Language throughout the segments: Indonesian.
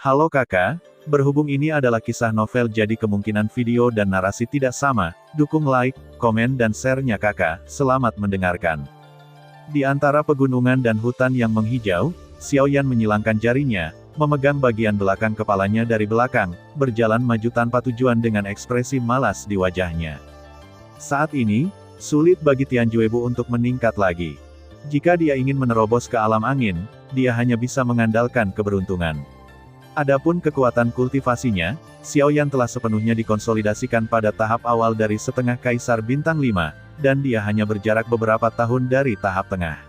Halo kakak, berhubung ini adalah kisah novel jadi kemungkinan video dan narasi tidak sama, dukung like, komen dan share-nya kakak, selamat mendengarkan. Di antara pegunungan dan hutan yang menghijau, Xiaoyan menyilangkan jarinya, memegang bagian belakang kepalanya dari belakang, berjalan maju tanpa tujuan dengan ekspresi malas di wajahnya. Saat ini, sulit bagi Tian Juebu untuk meningkat lagi. Jika dia ingin menerobos ke alam angin, dia hanya bisa mengandalkan keberuntungan. Adapun kekuatan kultivasinya, Xiaoyan telah sepenuhnya dikonsolidasikan pada tahap awal dari setengah kaisar bintang 5, dan dia hanya berjarak beberapa tahun dari tahap tengah.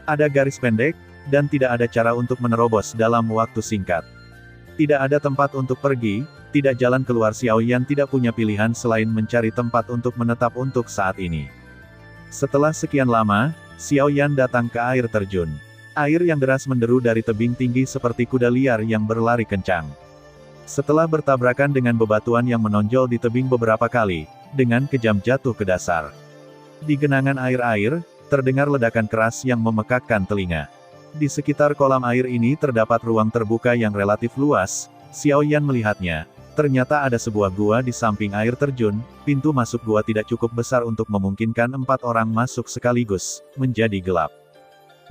Ada garis pendek, dan tidak ada cara untuk menerobos dalam waktu singkat. Tidak ada tempat untuk pergi, tidak jalan keluar. Xiaoyan tidak punya pilihan selain mencari tempat untuk menetap untuk saat ini. Setelah sekian lama, Xiaoyan datang ke air terjun. Air yang deras menderu dari tebing tinggi seperti kuda liar yang berlari kencang. Setelah bertabrakan dengan bebatuan yang menonjol di tebing beberapa kali, dengan kejam jatuh ke dasar. Di genangan air-air, terdengar ledakan keras yang memekakkan telinga. Di sekitar kolam air ini terdapat ruang terbuka yang relatif luas. Xiaoyan melihatnya. Ternyata ada sebuah gua di samping air terjun. Pintu masuk gua tidak cukup besar untuk memungkinkan 4 orang masuk sekaligus, menjadi gelap.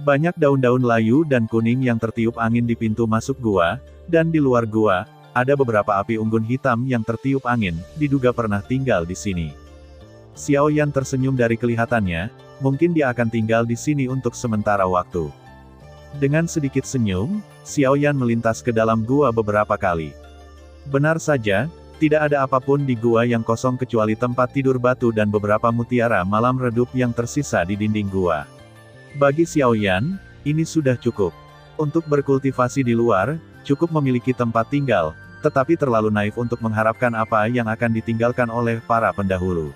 Banyak daun-daun layu dan kuning yang tertiup angin di pintu masuk gua, dan di luar gua, ada beberapa api unggun hitam yang tertiup angin, diduga pernah tinggal di sini. Xiaoyan tersenyum dari kelihatannya, mungkin dia akan tinggal di sini untuk sementara waktu. Dengan sedikit senyum, Xiaoyan melintas ke dalam gua beberapa kali. Benar saja, tidak ada apapun di gua yang kosong kecuali tempat tidur batu dan beberapa mutiara malam redup yang tersisa di dinding gua. Bagi Xiaoyan, ini sudah cukup. Untuk berkultivasi di luar, cukup memiliki tempat tinggal, tetapi terlalu naif untuk mengharapkan apa yang akan ditinggalkan oleh para pendahulu.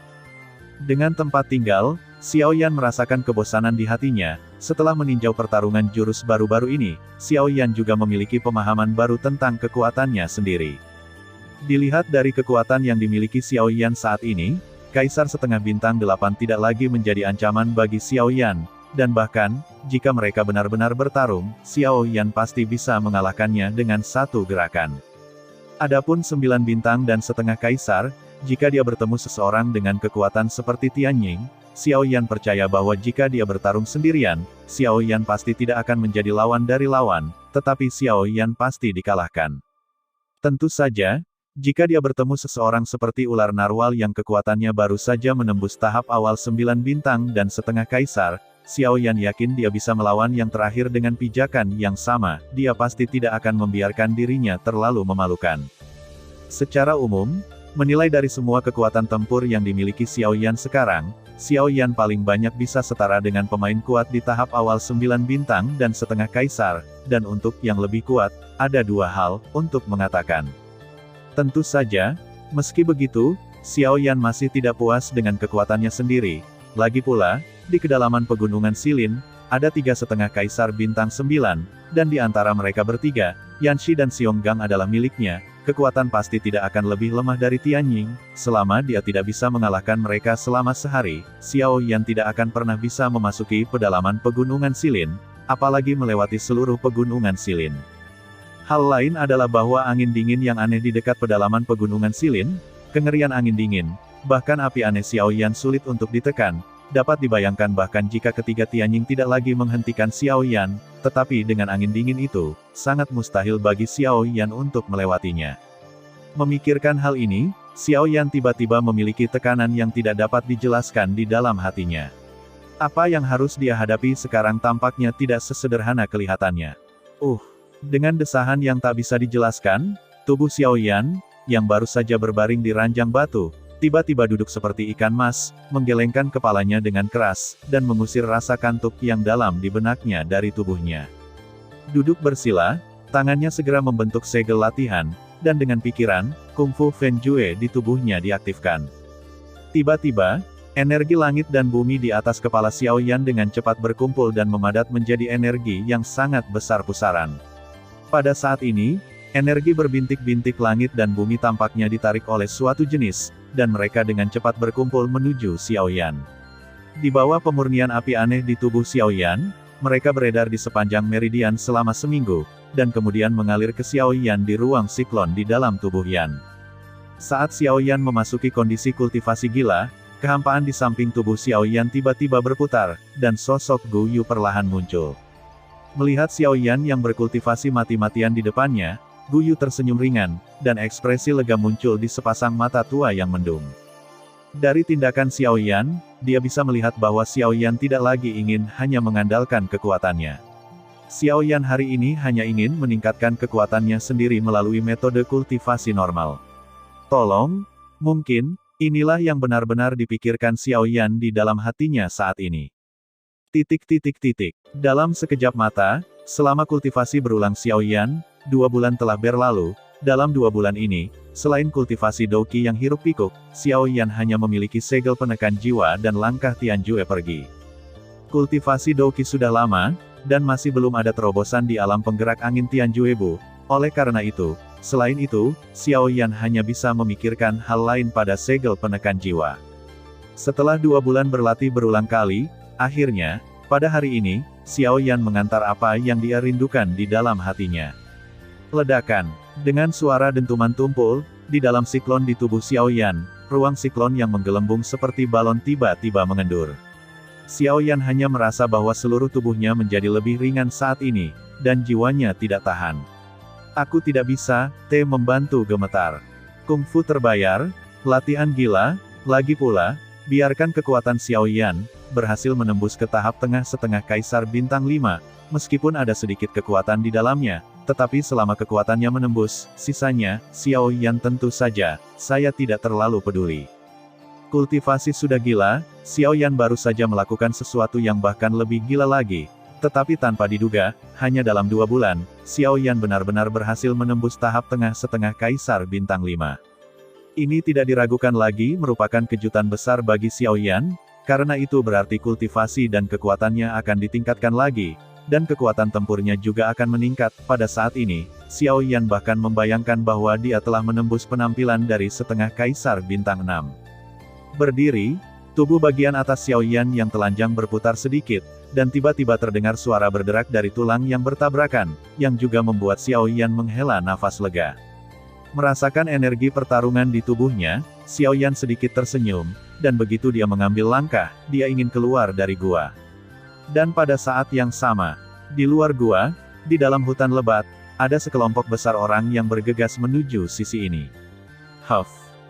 Dengan tempat tinggal, Xiaoyan merasakan kebosanan di hatinya. Setelah meninjau pertarungan jurus baru-baru ini, Xiaoyan juga memiliki pemahaman baru tentang kekuatannya sendiri. Dilihat dari kekuatan yang dimiliki Xiaoyan saat ini, Kaisar setengah bintang 8 tidak lagi menjadi ancaman bagi Xiaoyan. Dan bahkan, jika mereka benar-benar bertarung, Xiaoyan pasti bisa mengalahkannya dengan satu gerakan. Adapun 9 bintang dan setengah kaisar, jika dia bertemu seseorang dengan kekuatan seperti Tianying, Xiaoyan percaya bahwa jika dia bertarung sendirian, Xiaoyan pasti tidak akan menjadi lawan dari lawan, tetapi Xiaoyan pasti dikalahkan. Tentu saja, jika dia bertemu seseorang seperti ular narwal yang kekuatannya baru saja menembus tahap awal 9 bintang dan setengah kaisar, Xiaoyan yakin dia bisa melawan yang terakhir dengan pijakan yang sama. Dia pasti tidak akan membiarkan dirinya terlalu memalukan. Secara umum, menilai dari semua kekuatan tempur yang dimiliki Xiaoyan sekarang, Xiaoyan paling banyak bisa setara dengan pemain kuat di tahap awal 9 bintang dan setengah kaisar, dan untuk yang lebih kuat, ada 2 hal untuk mengatakan. Tentu saja, meski begitu, Xiaoyan masih tidak puas dengan kekuatannya sendiri. Lagi pula, di kedalaman pegunungan Silin, ada 3,5 kaisar bintang 9, dan di antara mereka bertiga, Yanxi dan Xionggang adalah miliknya. Kekuatan pasti tidak akan lebih lemah dari Tianying. Selama dia tidak bisa mengalahkan mereka selama sehari, Xiaoyan tidak akan pernah bisa memasuki pedalaman pegunungan Silin, apalagi melewati seluruh pegunungan Silin. Hal lain adalah bahwa angin dingin yang aneh di dekat pedalaman pegunungan Silin, kengerian angin dingin, bahkan api aneh Xiaoyan sulit untuk ditekan. Dapat dibayangkan bahkan jika ketiga Tianying tidak lagi menghentikan Xiaoyan, tetapi dengan angin dingin itu, sangat mustahil bagi Xiaoyan untuk melewatinya. Memikirkan hal ini, Xiaoyan tiba-tiba memiliki tekanan yang tidak dapat dijelaskan di dalam hatinya. Apa yang harus dia hadapi sekarang tampaknya tidak sesederhana kelihatannya. Dengan desahan yang tak bisa dijelaskan, tubuh Xiaoyan, yang baru saja berbaring di ranjang batu, tiba-tiba duduk seperti ikan mas, menggelengkan kepalanya dengan keras, dan mengusir rasa kantuk yang dalam di benaknya dari tubuhnya. Duduk bersila, tangannya segera membentuk segel latihan, dan dengan pikiran, kungfu Feng Jue di tubuhnya diaktifkan. Tiba-tiba, energi langit dan bumi di atas kepala Xiaoyan dengan cepat berkumpul dan memadat menjadi energi yang sangat besar pusaran. Pada saat ini, energi berbintik-bintik langit dan bumi tampaknya ditarik oleh suatu jenis, dan mereka dengan cepat berkumpul menuju Xiaoyan. Di bawah pemurnian api aneh di tubuh Xiaoyan, mereka beredar di sepanjang meridian selama seminggu, dan kemudian mengalir ke Xiao Yan di ruang siklon di dalam tubuh Yan. Saat Xiao Yan memasuki kondisi kultivasi gila, kehampaan di samping tubuh Xiao Yan tiba-tiba berputar, dan sosok Gu Yu perlahan muncul. Melihat Xiao Yan yang berkultivasi mati-matian di depannya, Gu Yu tersenyum ringan, dan ekspresi lega muncul di sepasang mata tua yang mendung. Dari tindakan Xiao Yan, dia bisa melihat bahwa Xiao Yan tidak lagi ingin hanya mengandalkan kekuatannya. Xiao Yan hari ini hanya ingin meningkatkan kekuatannya sendiri melalui metode kultivasi normal. Tolong, mungkin, inilah yang benar-benar dipikirkan Xiao Yan di dalam hatinya saat ini. Dalam sekejap mata, selama kultivasi berulang Xiao Yan, 2 bulan telah berlalu. Dalam 2 bulan ini, selain kultivasi Douqi yang hiruk-pikuk, Xiao Yan hanya memiliki segel penekan jiwa dan langkah Tianjue pergi. Kultivasi Douqi sudah lama, dan masih belum ada terobosan di alam penggerak angin Tianjue Bu. Oleh karena itu, selain itu, Xiao Yan hanya bisa memikirkan hal lain pada segel penekan jiwa. Setelah 2 bulan berlatih berulang kali, akhirnya, pada hari ini, Xiao Yan mengantar apa yang dia rindukan di dalam hatinya. Ledakan. Dengan suara dentuman tumpul, di dalam siklon di tubuh Xiao Yan, ruang siklon yang menggelembung seperti balon tiba-tiba mengendur. Xiao Yan hanya merasa bahwa seluruh tubuhnya menjadi lebih ringan saat ini, dan jiwanya tidak tahan. Aku tidak bisa, membantu gemetar. Kungfu terbayar, latihan gila, lagi pula, biarkan kekuatan Xiao Yan berhasil menembus ke tahap setengah kaisar bintang 5, meskipun ada sedikit kekuatan di dalamnya, tetapi selama kekuatannya menembus, sisanya, Xiao Yan tentu saja, saya tidak terlalu peduli. Kultivasi sudah gila, Xiao Yan baru saja melakukan sesuatu yang bahkan lebih gila lagi, tetapi tanpa diduga, hanya dalam 2 bulan, Xiao Yan benar-benar berhasil menembus tahap setengah kaisar bintang 5. Ini tidak diragukan lagi merupakan kejutan besar bagi Xiao Yan, karena itu berarti kultivasi dan kekuatannya akan ditingkatkan lagi, dan kekuatan tempurnya juga akan meningkat. Pada saat ini, Xiao Yan bahkan membayangkan bahwa dia telah menembus penampilan dari setengah kaisar bintang 6. Berdiri, tubuh bagian atas Xiao Yan yang telanjang berputar sedikit, dan tiba-tiba terdengar suara berderak dari tulang yang bertabrakan, yang juga membuat Xiao Yan menghela nafas lega. Merasakan energi pertarungan di tubuhnya, Xiao Yan sedikit tersenyum, dan begitu dia mengambil langkah, dia ingin keluar dari gua. Dan pada saat yang sama, di luar gua, di dalam hutan lebat, ada sekelompok besar orang yang bergegas menuju sisi ini.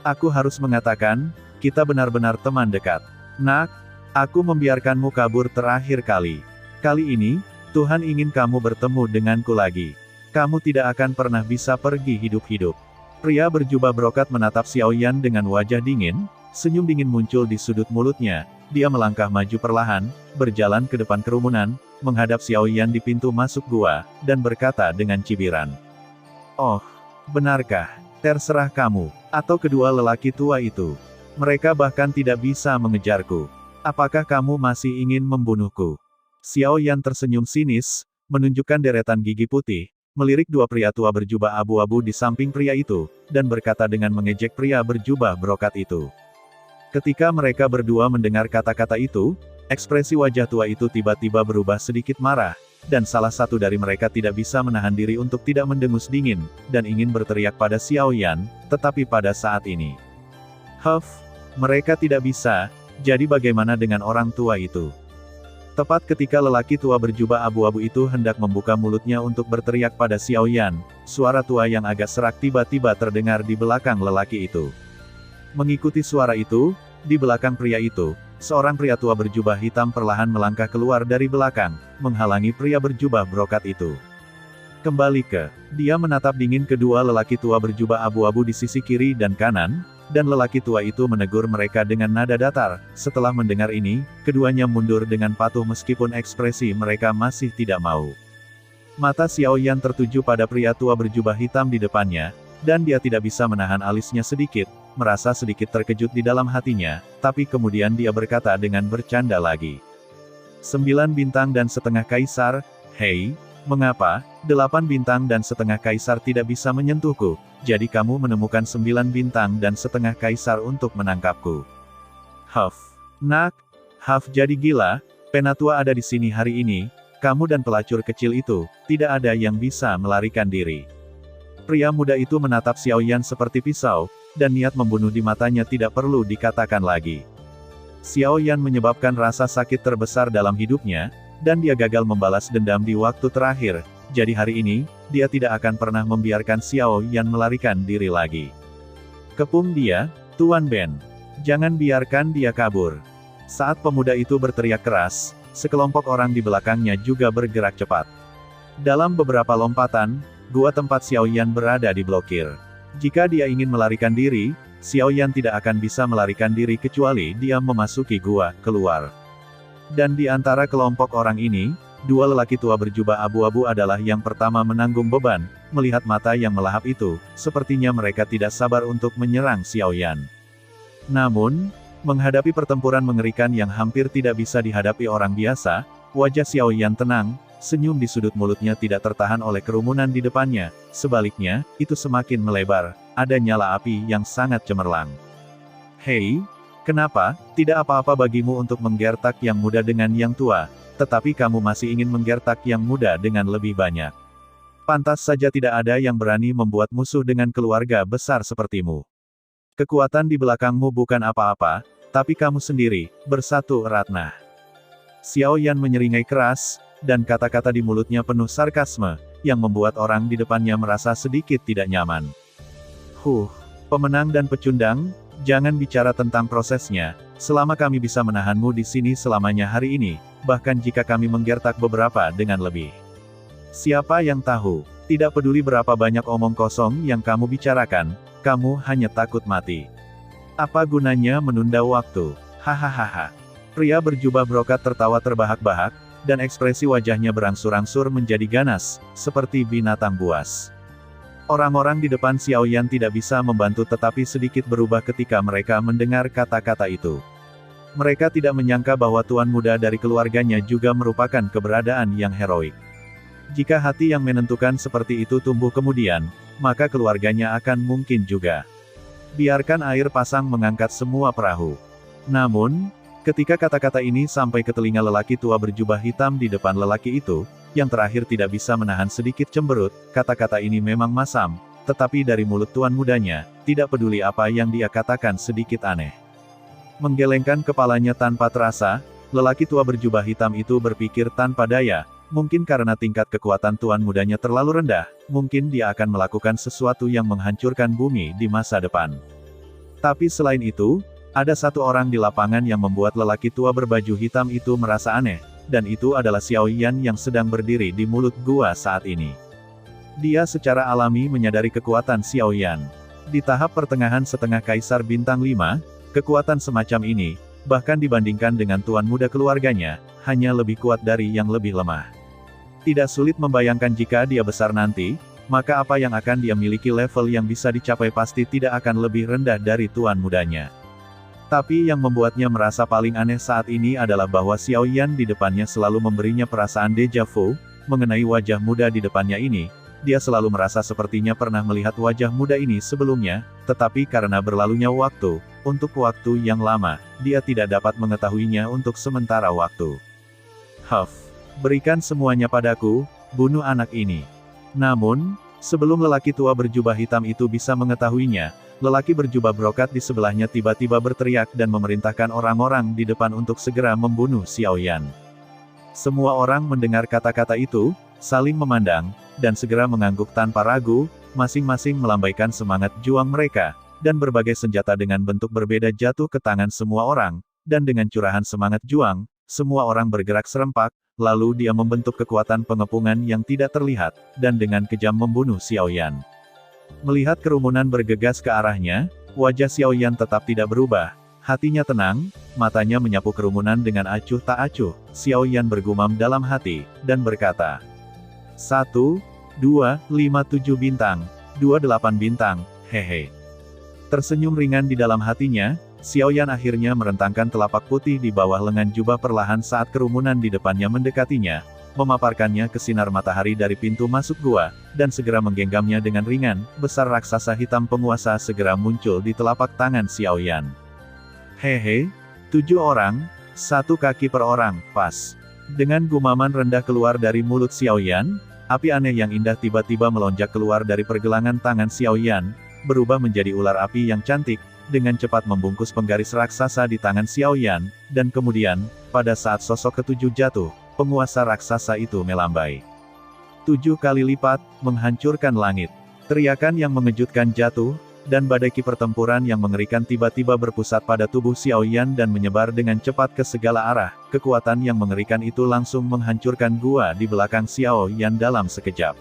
Aku harus mengatakan, kita benar-benar teman dekat. Nak, aku membiarkanmu kabur terakhir kali. Kali ini, Tuhan ingin kamu bertemu denganku lagi. Kamu tidak akan pernah bisa pergi hidup-hidup. Pria berjubah brokat menatap Xiao Yan dengan wajah dingin, senyum dingin muncul di sudut mulutnya, dia melangkah maju perlahan, berjalan ke depan kerumunan, menghadap Xiao Yan di pintu masuk gua, dan berkata dengan cibiran. Oh, benarkah? Terserah kamu, atau kedua lelaki tua itu. Mereka bahkan tidak bisa mengejarku. Apakah kamu masih ingin membunuhku? Xiao Yan tersenyum sinis, menunjukkan deretan gigi putih, melirik 2 pria tua berjubah abu-abu di samping pria itu, dan berkata dengan mengejek pria berjubah brokat itu. Ketika mereka berdua mendengar kata-kata itu, ekspresi wajah tua itu tiba-tiba berubah sedikit marah, dan salah satu dari mereka tidak bisa menahan diri untuk tidak mendengus dingin, dan ingin berteriak pada Xiao Yan, tetapi pada saat ini, mereka tidak bisa, jadi bagaimana dengan orang tua itu? Tepat ketika lelaki tua berjubah abu-abu itu hendak membuka mulutnya untuk berteriak pada Xiao Yan, suara tua yang agak serak tiba-tiba terdengar di belakang lelaki itu. Mengikuti suara itu, di belakang pria itu, seorang pria tua berjubah hitam perlahan melangkah keluar dari belakang, menghalangi pria berjubah brokat itu. Kembali dia menatap dingin kedua lelaki tua berjubah abu-abu di sisi kiri dan kanan, dan lelaki tua itu menegur mereka dengan nada datar. Setelah mendengar ini, keduanya mundur dengan patuh meskipun ekspresi mereka masih tidak mau. Mata Xiao Yan tertuju pada pria tua berjubah hitam di depannya, dan dia tidak bisa menahan alisnya sedikit, merasa sedikit terkejut di dalam hatinya, tapi kemudian dia berkata dengan bercanda lagi. 9 bintang dan setengah kaisar, hei, mengapa 8 bintang dan setengah kaisar tidak bisa menyentuhku? Jadi kamu menemukan 9 bintang dan setengah kaisar untuk menangkapku. Nak, jadi gila, Penatua ada di sini hari ini, kamu dan pelacur kecil itu, tidak ada yang bisa melarikan diri. Pria muda itu menatap Xiao Yan seperti pisau, dan niat membunuh di matanya tidak perlu dikatakan lagi. Xiao Yan menyebabkan rasa sakit terbesar dalam hidupnya, dan dia gagal membalas dendam di waktu terakhir, jadi hari ini, dia tidak akan pernah membiarkan Xiao Yan melarikan diri lagi. Kepung dia, Tuan Ben. Jangan biarkan dia kabur. Saat pemuda itu berteriak keras, sekelompok orang di belakangnya juga bergerak cepat. Dalam beberapa lompatan, gua tempat Xiao Yan berada diblokir. Jika dia ingin melarikan diri, Xiao Yan tidak akan bisa melarikan diri kecuali dia memasuki gua, keluar. Dan di antara kelompok orang ini, dua lelaki tua berjubah abu-abu adalah yang pertama menanggung beban. Melihat mata yang melahap itu, sepertinya mereka tidak sabar untuk menyerang Xiao Yan. Namun, menghadapi pertempuran mengerikan yang hampir tidak bisa dihadapi orang biasa, wajah Xiao Yan tenang, senyum di sudut mulutnya tidak tertahan oleh kerumunan di depannya, sebaliknya, itu semakin melebar, ada nyala api yang sangat cemerlang. Hei, kenapa, tidak apa-apa bagimu untuk menggertak yang muda dengan yang tua, tetapi kamu masih ingin menggertak yang muda dengan lebih banyak. Pantas saja tidak ada yang berani membuat musuh dengan keluarga besar sepertimu. Kekuatan di belakangmu bukan apa-apa, tapi kamu sendiri, bersatu erat. Nah. Xiao Yan menyeringai keras, dan kata-kata di mulutnya penuh sarkasme, yang membuat orang di depannya merasa sedikit tidak nyaman. Pemenang dan pecundang, jangan bicara tentang prosesnya, selama kami bisa menahanmu di sini selamanya hari ini, bahkan jika kami menggertak beberapa dengan lebih. Siapa yang tahu, tidak peduli berapa banyak omong kosong yang kamu bicarakan, kamu hanya takut mati. Apa gunanya menunda waktu? Hahaha. Pria berjubah brokat tertawa terbahak-bahak, dan ekspresi wajahnya berangsur-angsur menjadi ganas, seperti binatang buas. Orang-orang di depan Xiao Yan tidak bisa membantu tetapi sedikit berubah ketika mereka mendengar kata-kata itu. Mereka tidak menyangka bahwa tuan muda dari keluarganya juga merupakan keberadaan yang heroik. Jika hati yang menentukan seperti itu tumbuh kemudian, maka keluarganya akan mungkin juga. Biarkan air pasang mengangkat semua perahu. Namun, ketika kata-kata ini sampai ke telinga lelaki tua berjubah hitam di depan lelaki itu, yang terakhir tidak bisa menahan sedikit cemberut, kata-kata ini memang masam, tetapi dari mulut tuan mudanya, tidak peduli apa yang dia katakan sedikit aneh. Menggelengkan kepalanya tanpa terasa, lelaki tua berjubah hitam itu berpikir tanpa daya, mungkin karena tingkat kekuatan tuan mudanya terlalu rendah, mungkin dia akan melakukan sesuatu yang menghancurkan bumi di masa depan. Tapi selain itu, ada satu orang di lapangan yang membuat lelaki tua berbaju hitam itu merasa aneh, dan itu adalah Xiao Yan yang sedang berdiri di mulut gua saat ini. Dia secara alami menyadari kekuatan Xiao Yan. Di tahap pertengahan setengah Kaisar Bintang 5, kekuatan semacam ini, bahkan dibandingkan dengan tuan muda keluarganya, hanya lebih kuat dari yang lebih lemah. Tidak sulit membayangkan jika dia besar nanti, maka apa yang akan dia miliki level yang bisa dicapai pasti tidak akan lebih rendah dari tuan mudanya. Tapi yang membuatnya merasa paling aneh saat ini adalah bahwa Xiao Yan di depannya selalu memberinya perasaan deja vu, mengenai wajah muda di depannya ini. Dia selalu merasa sepertinya pernah melihat wajah muda ini sebelumnya, tetapi karena berlalunya waktu, untuk waktu yang lama, dia tidak dapat mengetahuinya untuk sementara waktu. Berikan semuanya padaku, bunuh anak ini. Namun, sebelum lelaki tua berjubah hitam itu bisa mengetahuinya, lelaki berjubah brokat di sebelahnya tiba-tiba berteriak dan memerintahkan orang-orang di depan untuk segera membunuh Xiao Yan. Semua orang mendengar kata-kata itu, saling memandang, dan segera mengangguk tanpa ragu, masing-masing melambaikan semangat juang mereka, dan berbagai senjata dengan bentuk berbeda jatuh ke tangan semua orang, dan dengan curahan semangat juang, semua orang bergerak serempak, lalu dia membentuk kekuatan pengepungan yang tidak terlihat, dan dengan kejam membunuh Xiao Yan. Melihat kerumunan bergegas ke arahnya, wajah Xiao Yan tetap tidak berubah, hatinya tenang, matanya menyapu kerumunan dengan acuh tak acuh. Xiao Yan bergumam dalam hati, dan berkata, 1, 2, 5, 7 bintang, 28 bintang, hehe. Tersenyum ringan di dalam hatinya, Xiao Yan akhirnya merentangkan telapak putih di bawah lengan jubah perlahan saat kerumunan di depannya mendekatinya, memaparkannya ke sinar matahari dari pintu masuk gua, dan segera menggenggamnya dengan ringan, besar raksasa hitam penguasa segera muncul di telapak tangan Xiao Yan. Hehe, 7 orang, 1 kaki per orang, pas. Dengan gumaman rendah keluar dari mulut Xiao Yan, api aneh yang indah tiba-tiba melonjak keluar dari pergelangan tangan Xiao Yan, berubah menjadi ular api yang cantik, dengan cepat membungkus penggaris raksasa di tangan Xiao Yan, dan kemudian, pada saat sosok ketujuh jatuh, penguasa raksasa itu melambai 7 kali lipat, menghancurkan langit. Teriakan yang mengejutkan jatuh, dan badai ki pertempuran yang mengerikan tiba-tiba berpusat pada tubuh Xiao Yan dan menyebar dengan cepat ke segala arah. Kekuatan yang mengerikan itu langsung menghancurkan gua di belakang Xiao Yan dalam sekejap.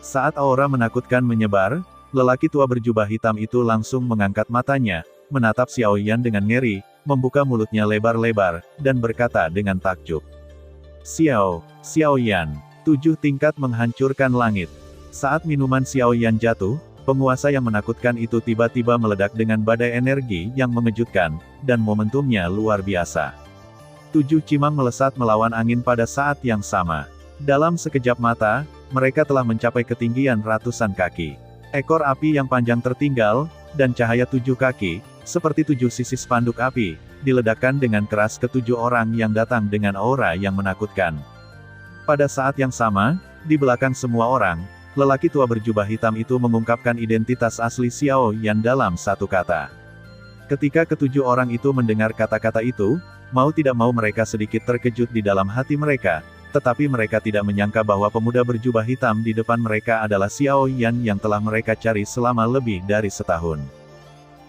Saat aura menakutkan menyebar, lelaki tua berjubah hitam itu langsung mengangkat matanya, menatap Xiao Yan dengan ngeri, membuka mulutnya lebar-lebar, dan berkata dengan takjub. Xiao Yan, 7 tingkat menghancurkan langit. Saat minuman Xiao Yan jatuh, penguasa yang menakutkan itu tiba-tiba meledak dengan badai energi yang mengejutkan, dan momentumnya luar biasa. 7 cimang melesat melawan angin pada saat yang sama. Dalam sekejap mata, mereka telah mencapai ketinggian ratusan kaki. Ekor api yang panjang tertinggal, dan cahaya 7 kaki, seperti 7 sisi spanduk api, diledakkan dengan keras ke 7 orang yang datang dengan aura yang menakutkan. Pada saat yang sama, di belakang semua orang, lelaki tua berjubah hitam itu mengungkapkan identitas asli Xiao Yan dalam satu kata. Ketika ketujuh orang itu mendengar kata-kata itu, mau tidak mau mereka sedikit terkejut di dalam hati mereka, tetapi mereka tidak menyangka bahwa pemuda berjubah hitam di depan mereka adalah Xiao Yan yang telah mereka cari selama lebih dari setahun.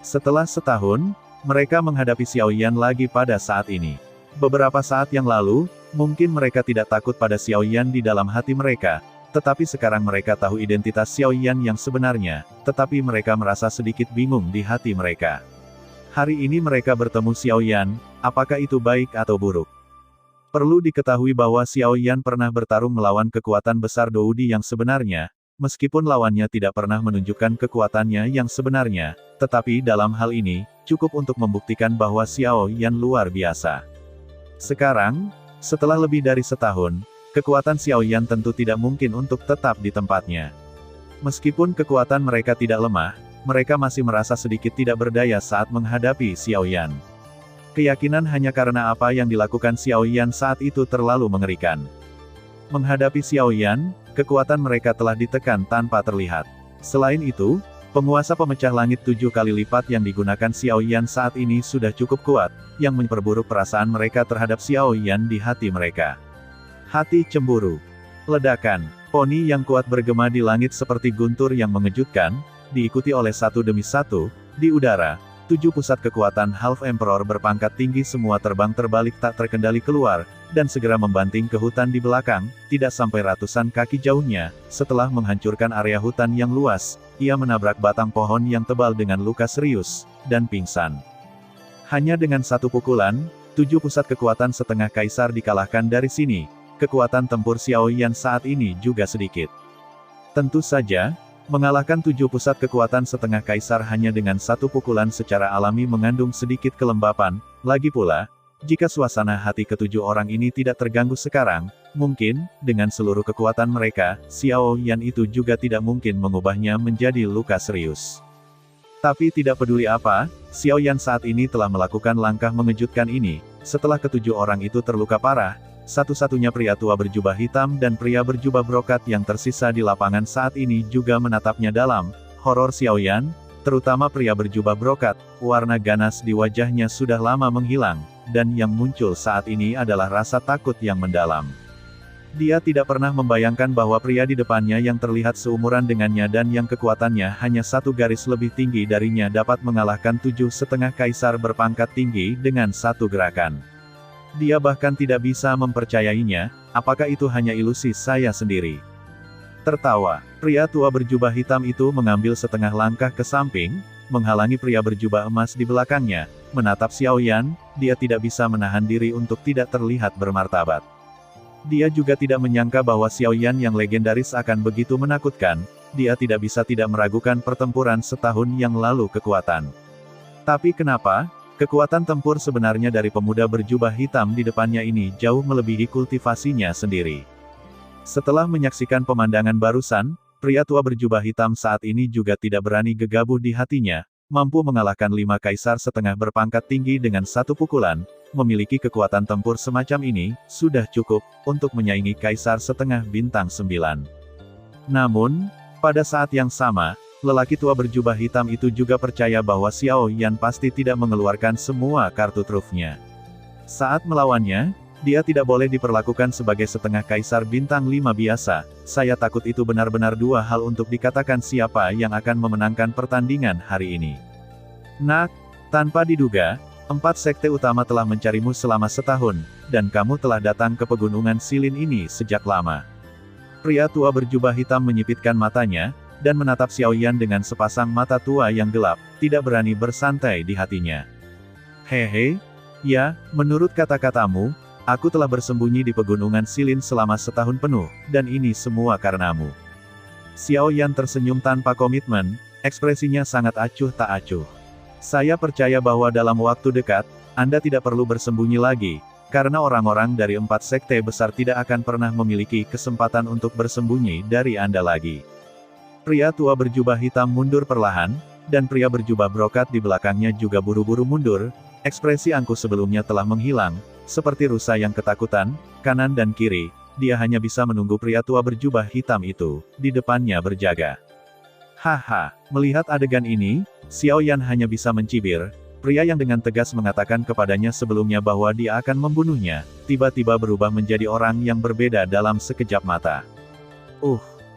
Setelah setahun, mereka menghadapi Xiao Yan lagi pada saat ini. Beberapa saat yang lalu, mungkin mereka tidak takut pada Xiao Yan di dalam hati mereka, tetapi sekarang mereka tahu identitas Xiao Yan yang sebenarnya, tetapi mereka merasa sedikit bingung di hati mereka. Hari ini mereka bertemu Xiao Yan, apakah itu baik atau buruk? Perlu diketahui bahwa Xiao Yan pernah bertarung melawan kekuatan besar Doudi yang sebenarnya, meskipun lawannya tidak pernah menunjukkan kekuatannya yang sebenarnya, tetapi dalam hal ini, cukup untuk membuktikan bahwa Xiao Yan luar biasa. Sekarang, setelah lebih dari setahun, kekuatan Xiao Yan tentu tidak mungkin untuk tetap di tempatnya. Meskipun kekuatan mereka tidak lemah, mereka masih merasa sedikit tidak berdaya saat menghadapi Xiao Yan. Keyakinan hanya karena apa yang dilakukan Xiao Yan saat itu terlalu mengerikan. Menghadapi Xiao Yan, kekuatan mereka telah ditekan tanpa terlihat. Selain itu, penguasa pemecah langit 7 kali lipat yang digunakan Xiao Yan saat ini sudah cukup kuat, yang memperburuk perasaan mereka terhadap Xiao Yan di hati mereka. Hati cemburu. Ledakan. Poni yang kuat bergema di langit seperti guntur yang mengejutkan, diikuti oleh satu demi satu, di udara, 7 pusat kekuatan Half Emperor berpangkat tinggi semua terbang terbalik tak terkendali keluar, dan segera membanting ke hutan di belakang, tidak sampai ratusan kaki jauhnya, setelah menghancurkan area hutan yang luas, ia menabrak batang pohon yang tebal dengan luka serius, dan pingsan. Hanya dengan satu pukulan, 7 pusat kekuatan setengah kaisar dikalahkan dari sini. Kekuatan tempur Xiao Yan saat ini juga sedikit. Tentu saja, mengalahkan 7 pusat kekuatan setengah kaisar hanya dengan satu pukulan secara alami mengandung sedikit kelembapan. Lagi pula, jika suasana hati ketujuh orang ini tidak terganggu sekarang, mungkin, dengan seluruh kekuatan mereka, Xiao Yan itu juga tidak mungkin mengubahnya menjadi luka serius. Tapi tidak peduli apa, Xiao Yan saat ini telah melakukan langkah mengejutkan ini. Setelah ketujuh orang itu terluka parah, satu-satunya pria tua berjubah hitam dan pria berjubah brokat yang tersisa di lapangan saat ini juga menatapnya dalam horor Xiao Yan, terutama pria berjubah brokat, warna ganas di wajahnya sudah lama menghilang, dan yang muncul saat ini adalah rasa takut yang mendalam. Dia tidak pernah membayangkan bahwa pria di depannya yang terlihat seumuran dengannya dan yang kekuatannya hanya satu garis lebih tinggi darinya dapat mengalahkan 7,5 kaisar berpangkat tinggi dengan satu gerakan. Dia bahkan tidak bisa mempercayainya, apakah itu hanya ilusi saya sendiri. Tertawa, pria tua berjubah hitam itu mengambil setengah langkah ke samping, menghalangi pria berjubah emas di belakangnya, menatap Xiao Yan, dia tidak bisa menahan diri untuk tidak terlihat bermartabat. Dia juga tidak menyangka bahwa Xiao Yan yang legendaris akan begitu menakutkan, dia tidak bisa tidak meragukan pertempuran setahun yang lalu kekuatan. Tapi kenapa? Kekuatan tempur sebenarnya dari pemuda berjubah hitam di depannya ini jauh melebihi kultivasinya sendiri. Setelah menyaksikan pemandangan barusan, pria tua berjubah hitam saat ini juga tidak berani gegabah di hatinya, mampu mengalahkan 5 kaisar setengah berpangkat tinggi dengan satu pukulan, memiliki kekuatan tempur semacam ini, sudah cukup, untuk menyaingi Kaisar setengah bintang 9. Namun, pada saat yang sama, lelaki tua berjubah hitam itu juga percaya bahwa Xiao Yan pasti tidak mengeluarkan semua kartu trufnya. Saat melawannya, dia tidak boleh diperlakukan sebagai setengah Kaisar bintang 5 biasa. Saya takut itu benar-benar dua hal untuk dikatakan siapa yang akan memenangkan pertandingan hari ini. Nak, tanpa diduga, 4 sekte utama telah mencarimu selama setahun, dan kamu telah datang ke pegunungan Silin ini sejak lama. Pria tua berjubah hitam menyipitkan matanya, dan menatap Xiao Yan dengan sepasang mata tua yang gelap, tidak berani bersantai di hatinya. Hehe, ya, menurut kata-katamu, aku telah bersembunyi di pegunungan Silin selama setahun penuh, dan ini semua karenamu. Xiao Yan tersenyum tanpa komitmen, ekspresinya sangat acuh tak acuh. Saya percaya bahwa dalam waktu dekat, Anda tidak perlu bersembunyi lagi, karena orang-orang dari 4 sekte besar tidak akan pernah memiliki kesempatan untuk bersembunyi dari Anda lagi. Pria tua berjubah hitam mundur perlahan, dan pria berjubah brokat di belakangnya juga buru-buru mundur. Ekspresi angkuh sebelumnya telah menghilang, seperti rusa yang ketakutan, kanan dan kiri, dia hanya bisa menunggu pria tua berjubah hitam itu, di depannya berjaga. Haha, melihat adegan ini, Xiao Yan hanya bisa mencibir. Pria yang dengan tegas mengatakan kepadanya sebelumnya bahwa dia akan membunuhnya, tiba-tiba berubah menjadi orang yang berbeda dalam sekejap mata.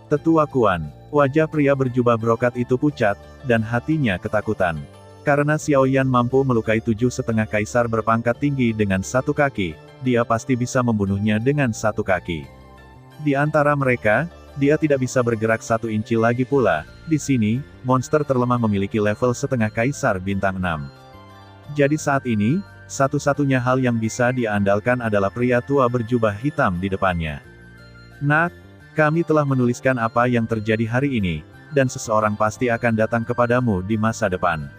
Tetua Kuan. Wajah pria berjubah brokat itu pucat, dan hatinya ketakutan. Karena Xiao Yan mampu melukai 7,5 kaisar berpangkat tinggi dengan satu kaki, dia pasti bisa membunuhnya dengan satu kaki. Di antara mereka, dia tidak bisa bergerak 1 inci lagi pula. Di sini, monster terlemah memiliki level setengah kaisar bintang 6. Jadi saat ini, satu-satunya hal yang bisa dia andalkan adalah pria tua berjubah hitam di depannya. Nak, kami telah menuliskan apa yang terjadi hari ini, dan seseorang pasti akan datang kepadamu di masa depan.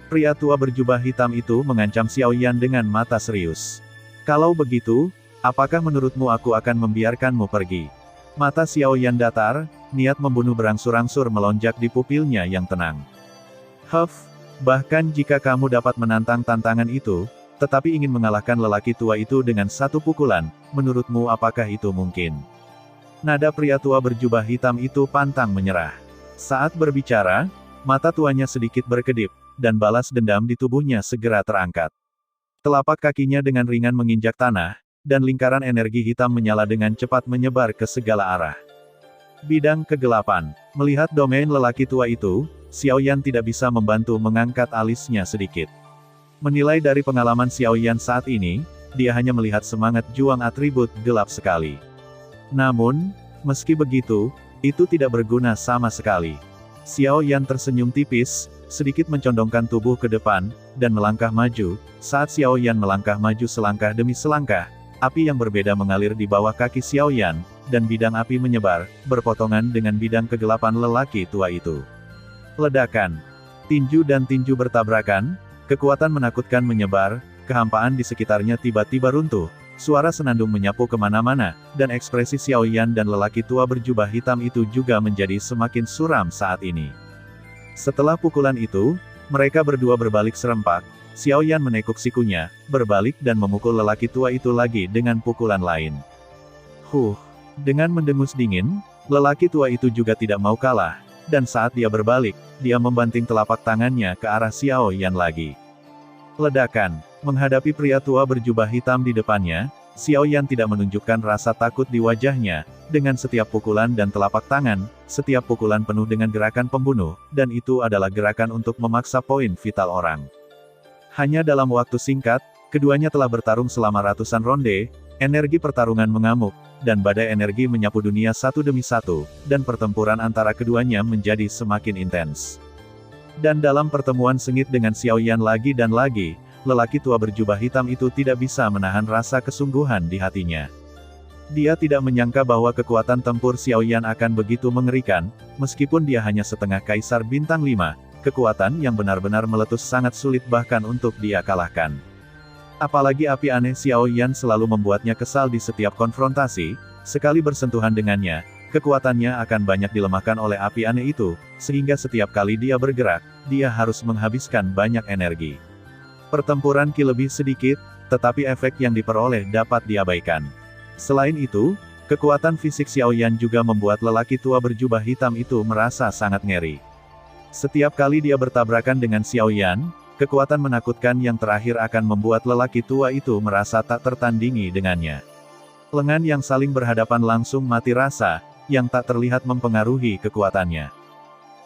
Pria tua berjubah hitam itu mengancam Xiao Yan dengan mata serius. Kalau begitu, apakah menurutmu aku akan membiarkanmu pergi? Mata Xiao Yan datar, niat membunuh berangsur-angsur melonjak di pupilnya yang tenang. Bahkan jika kamu dapat menantang tantangan itu, tetapi ingin mengalahkan lelaki tua itu dengan satu pukulan, menurutmu apakah itu mungkin? Nada pria tua berjubah hitam itu pantang menyerah. Saat berbicara, mata tuanya sedikit berkedip, dan balas dendam di tubuhnya segera terangkat. Telapak kakinya dengan ringan menginjak tanah, dan lingkaran energi hitam menyala dengan cepat menyebar ke segala arah. Bidang kegelapan. Melihat domain lelaki tua itu, Xiao Yan tidak bisa membantu mengangkat alisnya sedikit. Menilai dari pengalaman Xiao Yan saat ini, dia hanya melihat semangat juang atribut gelap sekali. Namun, meski begitu, itu tidak berguna sama sekali. Xiao Yan tersenyum tipis, sedikit mencondongkan tubuh ke depan, dan melangkah maju. Saat Xiao Yan melangkah maju selangkah demi selangkah, api yang berbeda mengalir di bawah kaki Xiao Yan, dan bidang api menyebar, berpotongan dengan bidang kegelapan lelaki tua itu. Ledakan. Tinju dan tinju bertabrakan, kekuatan menakutkan menyebar, kehampaan di sekitarnya tiba-tiba runtuh. Suara senandung menyapu kemana-mana, dan ekspresi Xiao Yan dan lelaki tua berjubah hitam itu juga menjadi semakin suram saat ini. Setelah pukulan itu, mereka berdua berbalik serempak. Xiao Yan menekuk sikunya, berbalik dan memukul lelaki tua itu lagi dengan pukulan lain. Dengan mendengus dingin, lelaki tua itu juga tidak mau kalah, dan saat dia berbalik, dia membanting telapak tangannya ke arah Xiao Yan lagi. Ledakan. Menghadapi pria tua berjubah hitam di depannya, Xiao Yan tidak menunjukkan rasa takut di wajahnya. Dengan setiap pukulan dan telapak tangan, setiap pukulan penuh dengan gerakan pembunuh, dan itu adalah gerakan untuk memaksa poin vital orang. Hanya dalam waktu singkat, keduanya telah bertarung selama ratusan ronde, energi pertarungan mengamuk, dan badai energi menyapu dunia satu demi satu, dan pertempuran antara keduanya menjadi semakin intens. Dan dalam pertemuan sengit dengan Xiao Yan lagi dan lagi, lelaki tua berjubah hitam itu tidak bisa menahan rasa kesungguhan di hatinya. Dia tidak menyangka bahwa kekuatan tempur Xiao Yan akan begitu mengerikan, meskipun dia hanya setengah kaisar bintang 5, kekuatan yang benar-benar meletus sangat sulit bahkan untuk dia kalahkan. Apalagi api aneh Xiao Yan selalu membuatnya kesal di setiap konfrontasi, sekali bersentuhan dengannya, kekuatannya akan banyak dilemahkan oleh api aneh itu, sehingga setiap kali dia bergerak, dia harus menghabiskan banyak energi. Pertempuran ki lebih sedikit, tetapi efek yang diperoleh dapat diabaikan. Selain itu, kekuatan fisik Xiao Yan juga membuat lelaki tua berjubah hitam itu merasa sangat ngeri. Setiap kali dia bertabrakan dengan Xiao Yan, kekuatan menakutkan yang terakhir akan membuat lelaki tua itu merasa tak tertandingi dengannya. Lengan yang saling berhadapan langsung mati rasa, yang tak terlihat mempengaruhi kekuatannya.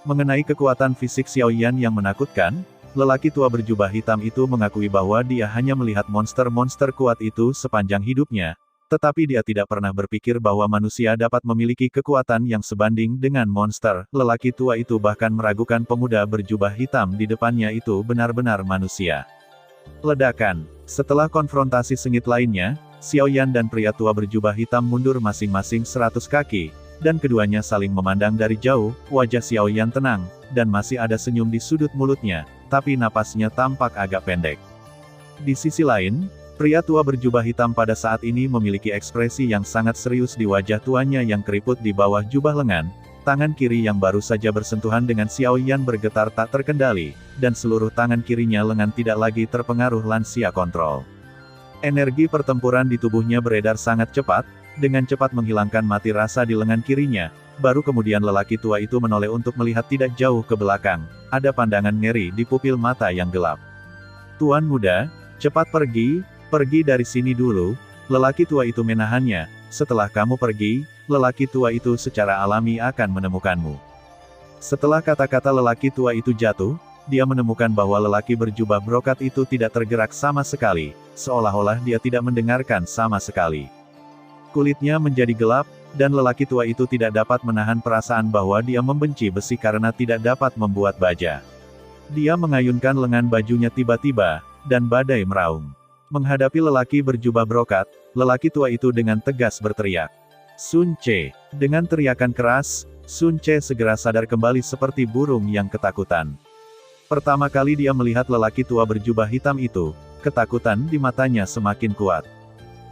Mengenai kekuatan fisik Xiao Yan yang menakutkan, lelaki tua berjubah hitam itu mengakui bahwa dia hanya melihat monster-monster kuat itu sepanjang hidupnya, tetapi dia tidak pernah berpikir bahwa manusia dapat memiliki kekuatan yang sebanding dengan monster. Lelaki tua itu bahkan meragukan pemuda berjubah hitam di depannya itu benar-benar manusia. Ledakan. Setelah konfrontasi sengit lainnya, Xiao Yan dan pria tua berjubah hitam mundur masing-masing 100 kaki, dan keduanya saling memandang dari jauh. Wajah Xiao Yan tenang, dan masih ada senyum di sudut mulutnya, tapi napasnya tampak agak pendek. Di sisi lain, pria tua berjubah hitam pada saat ini memiliki ekspresi yang sangat serius di wajah tuanya yang keriput di bawah jubah lengan. Tangan kiri yang baru saja bersentuhan dengan Xiao Yan bergetar tak terkendali, dan seluruh tangan kirinya lengan tidak lagi terpengaruh lansia kontrol. Energi pertempuran di tubuhnya beredar sangat cepat, dengan cepat menghilangkan mati rasa di lengan kirinya. Baru kemudian lelaki tua itu menoleh untuk melihat tidak jauh ke belakang. Ada pandangan ngeri di pupil mata yang gelap. "Tuan muda, cepat pergi. Pergi dari sini dulu," lelaki tua itu menahannya. "Setelah kamu pergi, lelaki tua itu secara alami akan menemukanmu." Setelah kata-kata lelaki tua itu jatuh, dia menemukan bahwa lelaki berjubah brokat itu tidak tergerak sama sekali, seolah-olah dia tidak mendengarkan sama sekali. Kulitnya menjadi gelap, dan lelaki tua itu tidak dapat menahan perasaan bahwa dia membenci besi karena tidak dapat membuat baja. Dia mengayunkan lengan bajunya tiba-tiba, dan badai meraung. Menghadapi lelaki berjubah brokat, lelaki tua itu dengan tegas berteriak, "Sun Ce!" Dengan teriakan keras, Sun Ce segera sadar kembali seperti burung yang ketakutan. Pertama kali dia melihat lelaki tua berjubah hitam itu, ketakutan di matanya semakin kuat.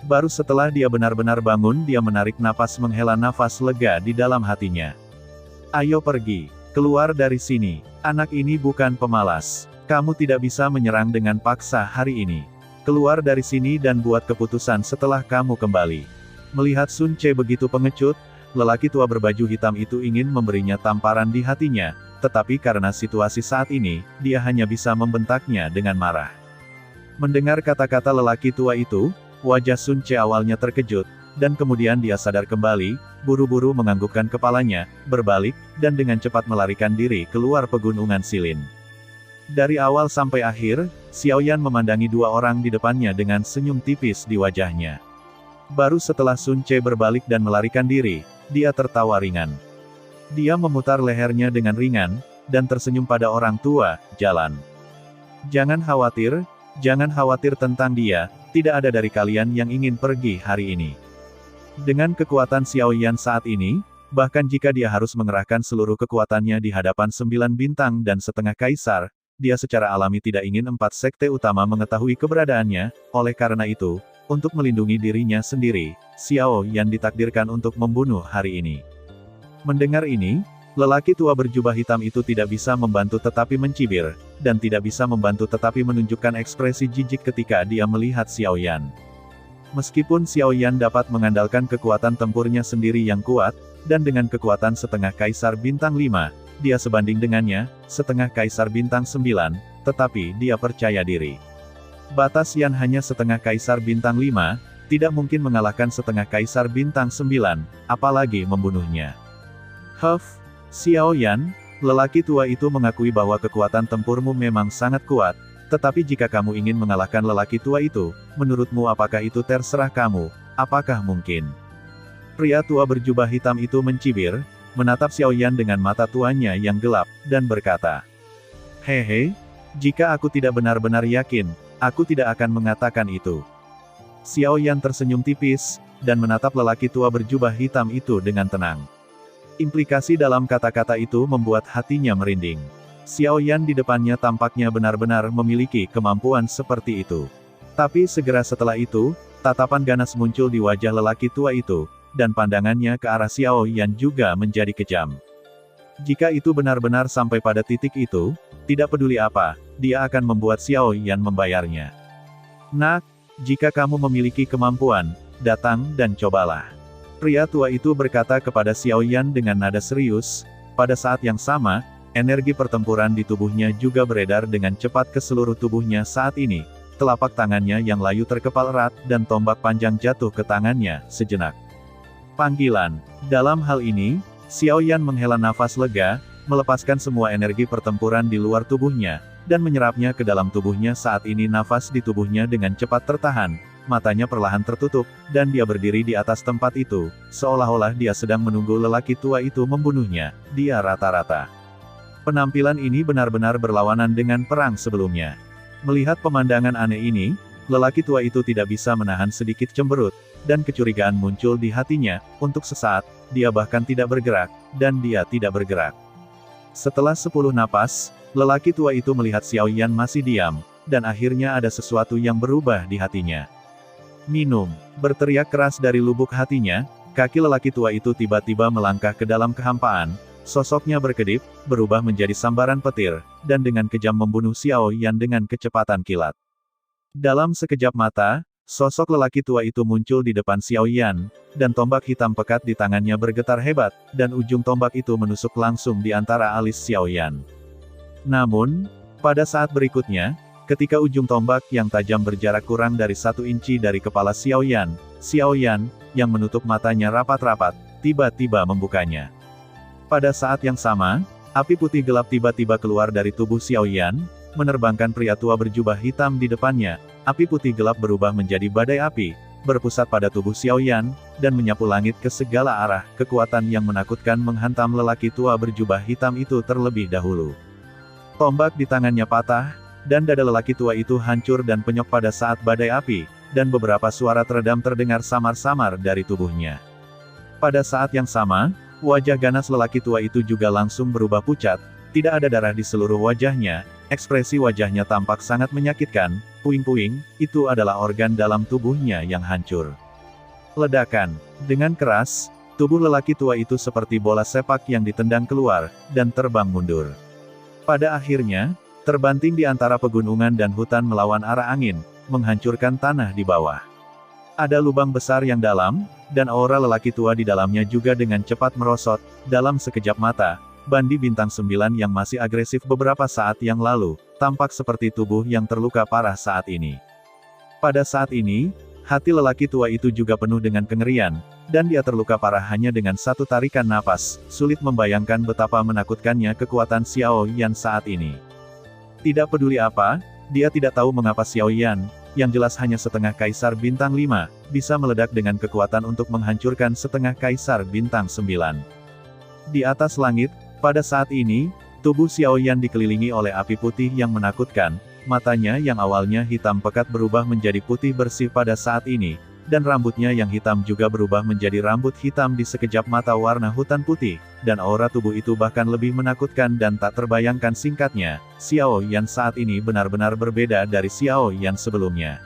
Baru setelah dia benar-benar bangun dia menarik napas menghela nafas lega di dalam hatinya. "Ayo pergi. Keluar dari sini. Anak ini bukan pemalas. Kamu tidak bisa menyerang dengan paksa hari ini. Keluar dari sini dan buat keputusan setelah kamu kembali." Melihat Sun Ce begitu pengecut, lelaki tua berbaju hitam itu ingin memberinya tamparan di hatinya, tetapi karena situasi saat ini, dia hanya bisa membentaknya dengan marah. Mendengar kata-kata lelaki tua itu, wajah Sun Ce awalnya terkejut, dan kemudian dia sadar kembali, buru-buru menganggukkan kepalanya, berbalik, dan dengan cepat melarikan diri keluar pegunungan Silin. Dari awal sampai akhir, Xiao Yan memandangi dua orang di depannya dengan senyum tipis di wajahnya. Baru setelah Sun Ce berbalik dan melarikan diri, dia tertawa ringan. Dia memutar lehernya dengan ringan, dan tersenyum pada orang tua, "Jalan. Jangan khawatir tentang dia, tidak ada dari kalian yang ingin pergi hari ini." Dengan kekuatan Xiao Yan saat ini, bahkan jika dia harus mengerahkan seluruh kekuatannya di hadapan 9 bintang dan setengah kaisar, dia secara alami tidak ingin 4 sekte utama mengetahui keberadaannya. Oleh karena itu, untuk melindungi dirinya sendiri, Xiao Yan ditakdirkan untuk membunuh hari ini. Mendengar ini, lelaki tua berjubah hitam itu tidak bisa membantu tetapi mencibir, dan tidak bisa membantu tetapi menunjukkan ekspresi jijik ketika dia melihat Xiao Yan. Meskipun Xiao Yan dapat mengandalkan kekuatan tempurnya sendiri yang kuat, dan dengan kekuatan setengah kaisar bintang 5, dia sebanding dengannya, setengah kaisar bintang 9, tetapi dia percaya diri. Batas Yan hanya setengah kaisar bintang 5, tidak mungkin mengalahkan setengah kaisar bintang 9, apalagi membunuhnya. Xiao Yan, lelaki tua itu mengakui bahwa kekuatan tempurmu memang sangat kuat, tetapi jika kamu ingin mengalahkan lelaki tua itu, menurutmu apakah itu terserah kamu, apakah mungkin? Pria tua berjubah hitam itu mencibir, menatap Xiao Yan dengan mata tuanya yang gelap, dan berkata, "Hehe, jika aku tidak benar-benar yakin, aku tidak akan mengatakan itu." Xiao Yan tersenyum tipis, dan menatap lelaki tua berjubah hitam itu dengan tenang. Implikasi dalam kata-kata itu membuat hatinya merinding. Xiao Yan di depannya tampaknya benar-benar memiliki kemampuan seperti itu. Tapi segera setelah itu, tatapan ganas muncul di wajah lelaki tua itu, dan pandangannya ke arah Xiao Yan juga menjadi kejam. Jika itu benar-benar sampai pada titik itu, tidak peduli apa, dia akan membuat Xiao Yan membayarnya. "Nak, Jika kamu memiliki kemampuan, datang dan cobalah. Pria tua itu berkata kepada Xiao Yan dengan nada serius. Pada saat yang sama, energi pertempuran di tubuhnya juga beredar dengan cepat ke seluruh tubuhnya saat ini. Telapak tangannya yang layu terkepal erat, dan tombak panjang jatuh ke tangannya, sejenak. Panggilan. Dalam hal ini, Xiao Yan menghela nafas lega, melepaskan semua energi pertempuran di luar tubuhnya, dan menyerapnya ke dalam tubuhnya. Saat ini nafas di tubuhnya dengan cepat tertahan, matanya perlahan tertutup, dan dia berdiri di atas tempat itu, seolah-olah dia sedang menunggu lelaki tua itu membunuhnya. Dia rata-rata. Penampilan ini benar-benar berlawanan dengan perang sebelumnya. Melihat pemandangan aneh ini, lelaki tua itu tidak bisa menahan sedikit cemberut, dan kecurigaan muncul di hatinya. Untuk sesaat, dia bahkan tidak bergerak, dan dia tidak bergerak. Setelah 10 napas, lelaki tua itu melihat Xiao Yan masih diam, dan akhirnya ada sesuatu yang berubah di hatinya. Minum, berteriak keras dari lubuk hatinya, kaki lelaki tua itu tiba-tiba melangkah ke dalam kehampaan, sosoknya berkedip, berubah menjadi sambaran petir, dan dengan kejam membunuh Xiao Yan dengan kecepatan kilat. Dalam sekejap mata, sosok lelaki tua itu muncul di depan Xiao Yan, dan tombak hitam pekat di tangannya bergetar hebat, dan ujung tombak itu menusuk langsung di antara alis Xiao Yan. Namun, pada saat berikutnya, ketika ujung tombak yang tajam berjarak kurang dari 1 inci dari kepala Xiao Yan, yang menutup matanya rapat-rapat, tiba-tiba membukanya. Pada saat yang sama, api putih gelap tiba-tiba keluar dari tubuh Xiao Yan, menerbangkan pria tua berjubah hitam di depannya. Api putih gelap berubah menjadi badai api, berpusat pada tubuh Xiao Yan, dan menyapu langit ke segala arah. Kekuatan yang menakutkan menghantam lelaki tua berjubah hitam itu terlebih dahulu. Tombak di tangannya patah, dan dada lelaki tua itu hancur dan penyok pada saat badai api, dan beberapa suara teredam terdengar samar-samar dari tubuhnya. Pada saat yang sama, wajah ganas lelaki tua itu juga langsung berubah pucat, tidak ada darah di seluruh wajahnya, ekspresi wajahnya tampak sangat menyakitkan. Puing-puing, itu adalah organ dalam tubuhnya yang hancur. Ledakan. Dengan keras, tubuh lelaki tua itu seperti bola sepak yang ditendang keluar, dan terbang mundur. Pada akhirnya, terbanting di antara pegunungan dan hutan melawan arah angin, menghancurkan tanah di bawah. Ada lubang besar yang dalam, dan aura lelaki tua di dalamnya juga dengan cepat merosot. Dalam sekejap mata, Bandi Bintang 9 yang masih agresif beberapa saat yang lalu, tampak seperti tubuh yang terluka parah saat ini. Pada saat ini, hati lelaki tua itu juga penuh dengan kengerian, dan dia terluka parah hanya dengan satu tarikan napas. Sulit membayangkan betapa menakutkannya kekuatan Xiao Yan saat ini. Tidak peduli apa, dia tidak tahu mengapa Xiao Yan, yang jelas hanya setengah kaisar bintang 5, bisa meledak dengan kekuatan untuk menghancurkan setengah kaisar bintang 9. Di atas langit, pada saat ini, tubuh Xiao Yan dikelilingi oleh api putih yang menakutkan, matanya yang awalnya hitam pekat berubah menjadi putih bersih pada saat ini, dan rambutnya yang hitam juga berubah menjadi rambut hitam di sekejap mata warna hutan putih, dan aura tubuh itu bahkan lebih menakutkan dan tak terbayangkan. Singkatnya, Xiao Yan saat ini benar-benar berbeda dari Xiao Yan sebelumnya.